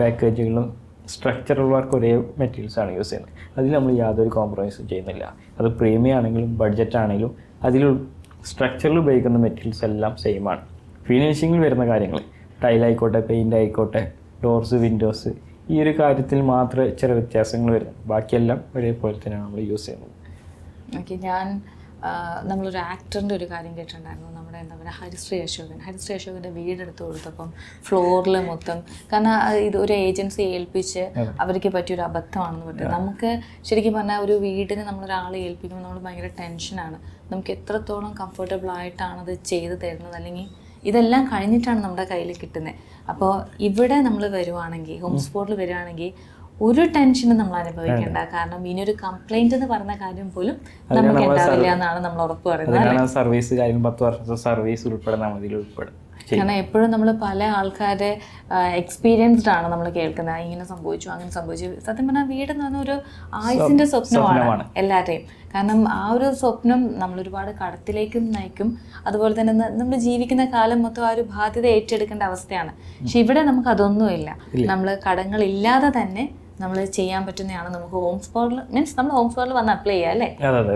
പാക്കേജുകളിലും സ്ട്രക്ചറൽ വർക്ക് ഒരേ മെറ്റീരിയൽസാണ് യൂസ് ചെയ്യുന്നത്. അതിൽ നമ്മൾ യാതൊരു കോംപ്രമൈസും ചെയ്യുന്നില്ല. അത് പ്രീമിയം ആണെങ്കിലും ബഡ്ജറ്റ് ആണെങ്കിലും അതിൽ സ്ട്രക്ചറിൽ ഉപയോഗിക്കുന്ന മെറ്റീരിയൽസ് എല്ലാം സെയിം ആണ്. ഫിനിഷിങ്ങിൽ വരുന്ന കാര്യങ്ങൾ ടൈലായിക്കോട്ടെ, പെയിൻ്റ് ആയിക്കോട്ടെ, ഡോർസ്, വിൻഡോസ്, ഈ ഒരു കാര്യത്തിൽ മാത്രമേ ചെറിയ വ്യത്യാസങ്ങൾ വരുന്നു. ബാക്കിയെല്ലാം ഒരേപോലെ തന്നെയാണ് നമ്മൾ യൂസ് ചെയ്യുന്നത്. ഓക്കെ, നമ്മളൊരു ആക്ടറിൻ്റെ ഒരു കാര്യം കേട്ടിട്ടുണ്ടായിരുന്നു. നമ്മുടെ എന്താ പറയുക, ഹരിശ്രീ അശോകൻ്റെ വീടെടുത്ത് കൊടുത്തപ്പം ഫ്ലോറിൽ മൊത്തം, കാരണം ഇത് ഒരു ഏജൻസി ഏൽപ്പിച്ച് അവർക്ക് പറ്റിയൊരു അബദ്ധമാണെന്ന് പറ്റും. നമുക്ക് ശരിക്കും പറഞ്ഞാൽ ഒരു വീടിന് നമ്മളൊരാളെ ഏൽപ്പിക്കുമ്പോൾ നമ്മൾ ഭയങ്കര ടെൻഷനാണ്. നമുക്ക് എത്രത്തോളം കംഫർട്ടബിൾ ആയിട്ടാണത് ചെയ്ത് തരുന്നത്, അല്ലെങ്കിൽ ഇതെല്ലാം കഴിഞ്ഞിട്ടാണ് നമ്മുടെ കയ്യിൽ കിട്ടുന്നത്. അപ്പോൾ ഇവിടെ നമ്മൾ വരുവാണെങ്കിൽ, ഹോംസ് ഫോറിൽ വരുവാണെങ്കിൽ ഒരു ടെൻഷനും നമ്മൾ അനുഭവിക്കേണ്ട. കാരണം ഇനിയൊരു കംപ്ലൈന്റ് എന്ന് പറഞ്ഞ കാര്യം പോലും നമുക്ക് ഉണ്ടാവില്ല എന്നാണ് നമ്മൾ ഉറപ്പ് പറയുന്നത്. സർവീസ് കാര്യം 10 വർഷത്തെ സർവീസ് ഉൾപ്പെടെ നമ്മൾ ഇതിൽ ഉൾപ്പെടും. കാരണം എപ്പോഴും നമ്മൾ പല ആൾക്കാരെ എക്സ്പീരിയൻസ്ഡ് ആണ് നമ്മൾ കേൾക്കുന്നത്, ഇങ്ങനെ സംഭവിച്ചു അങ്ങനെ സംഭവിച്ചു. സത്യം പറഞ്ഞാൽ വീടെന്ന് പറഞ്ഞ ഒരു ആയുസിന്റെ സ്വപ്നമാണ് എല്ലാവരുടെയും. കാരണം ആ ഒരു സ്വപ്നം നമ്മളൊരുപാട് കടത്തിലേക്കും നയിക്കും. അതുപോലെ തന്നെ നമ്മൾ ജീവിക്കുന്ന കാലം മൊത്തം ആ ഒരു ബാധ്യത ഏറ്റെടുക്കേണ്ട അവസ്ഥയാണ്. പക്ഷെ ഇവിടെ നമുക്ക് അതൊന്നുമില്ല. നമ്മൾ കടങ്ങളില്ലാതെ തന്നെ നമ്മൾ ചെയ്യാൻ പറ്റുന്നതാണ്. നമുക്ക് ഹോംസ് ഫോറിൽ മീൻസ് നമ്മൾ ഹോംസ് ഫോറിൽ വന്ന് അപ്ലൈ ചെയ്യാം അല്ലേ?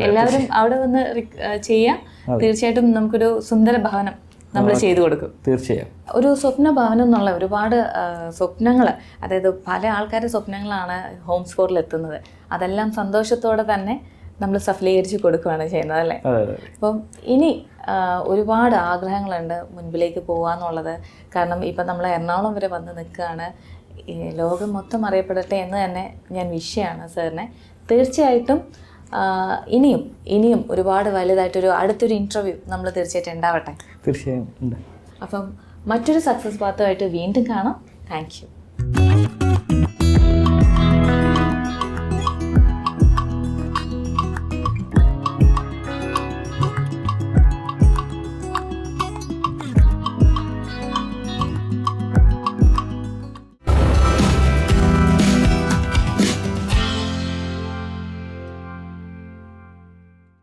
എല്ലാവരും അവിടെ വന്ന് ചെയ്യാം. തീർച്ചയായിട്ടും നമുക്കൊരു സുന്ദര ഭവനം നമ്മൾ ചെയ്തു കൊടുക്കും. തീർച്ചയായും ഒരു സ്വപ്ന ഭവനം എന്നുള്ള ഒരുപാട് സ്വപ്നങ്ങൾ, അതായത് പല ആൾക്കാരുടെ സ്വപ്നങ്ങളാണ് ഹോംസ് ഫോറിൽ എത്തുന്നത്. അതെല്ലാം സന്തോഷത്തോടെ തന്നെ നമ്മൾ സഫലീകരിച്ച് കൊടുക്കുകയാണ് ചെയ്യുന്നത് അല്ലേ? അപ്പം ഇനി ഒരുപാട് ആഗ്രഹങ്ങളുണ്ട് മുൻപിലേക്ക് പോകാന്നുള്ളത്. കാരണം ഇപ്പം നമ്മൾ എറണാകുളം വരെ വന്ന് നിൽക്കുകയാണ്. ലോകം മൊത്തം അറിയപ്പെടട്ടെ എന്ന് തന്നെ ഞാൻ വിഷയമാണ് സാറിനെ. തീർച്ചയായിട്ടും ഇനിയും ഒരുപാട് വലുതായിട്ടൊരു അടുത്തൊരു ഇൻ്റർവ്യൂ നമ്മൾ തീർച്ചയായിട്ടും ഉണ്ടാവട്ടെ. തീർച്ചയായും. അപ്പം മറ്റൊരു സക്സസ് പാത്തുമായിട്ട് വീണ്ടും കാണാം. Thank you.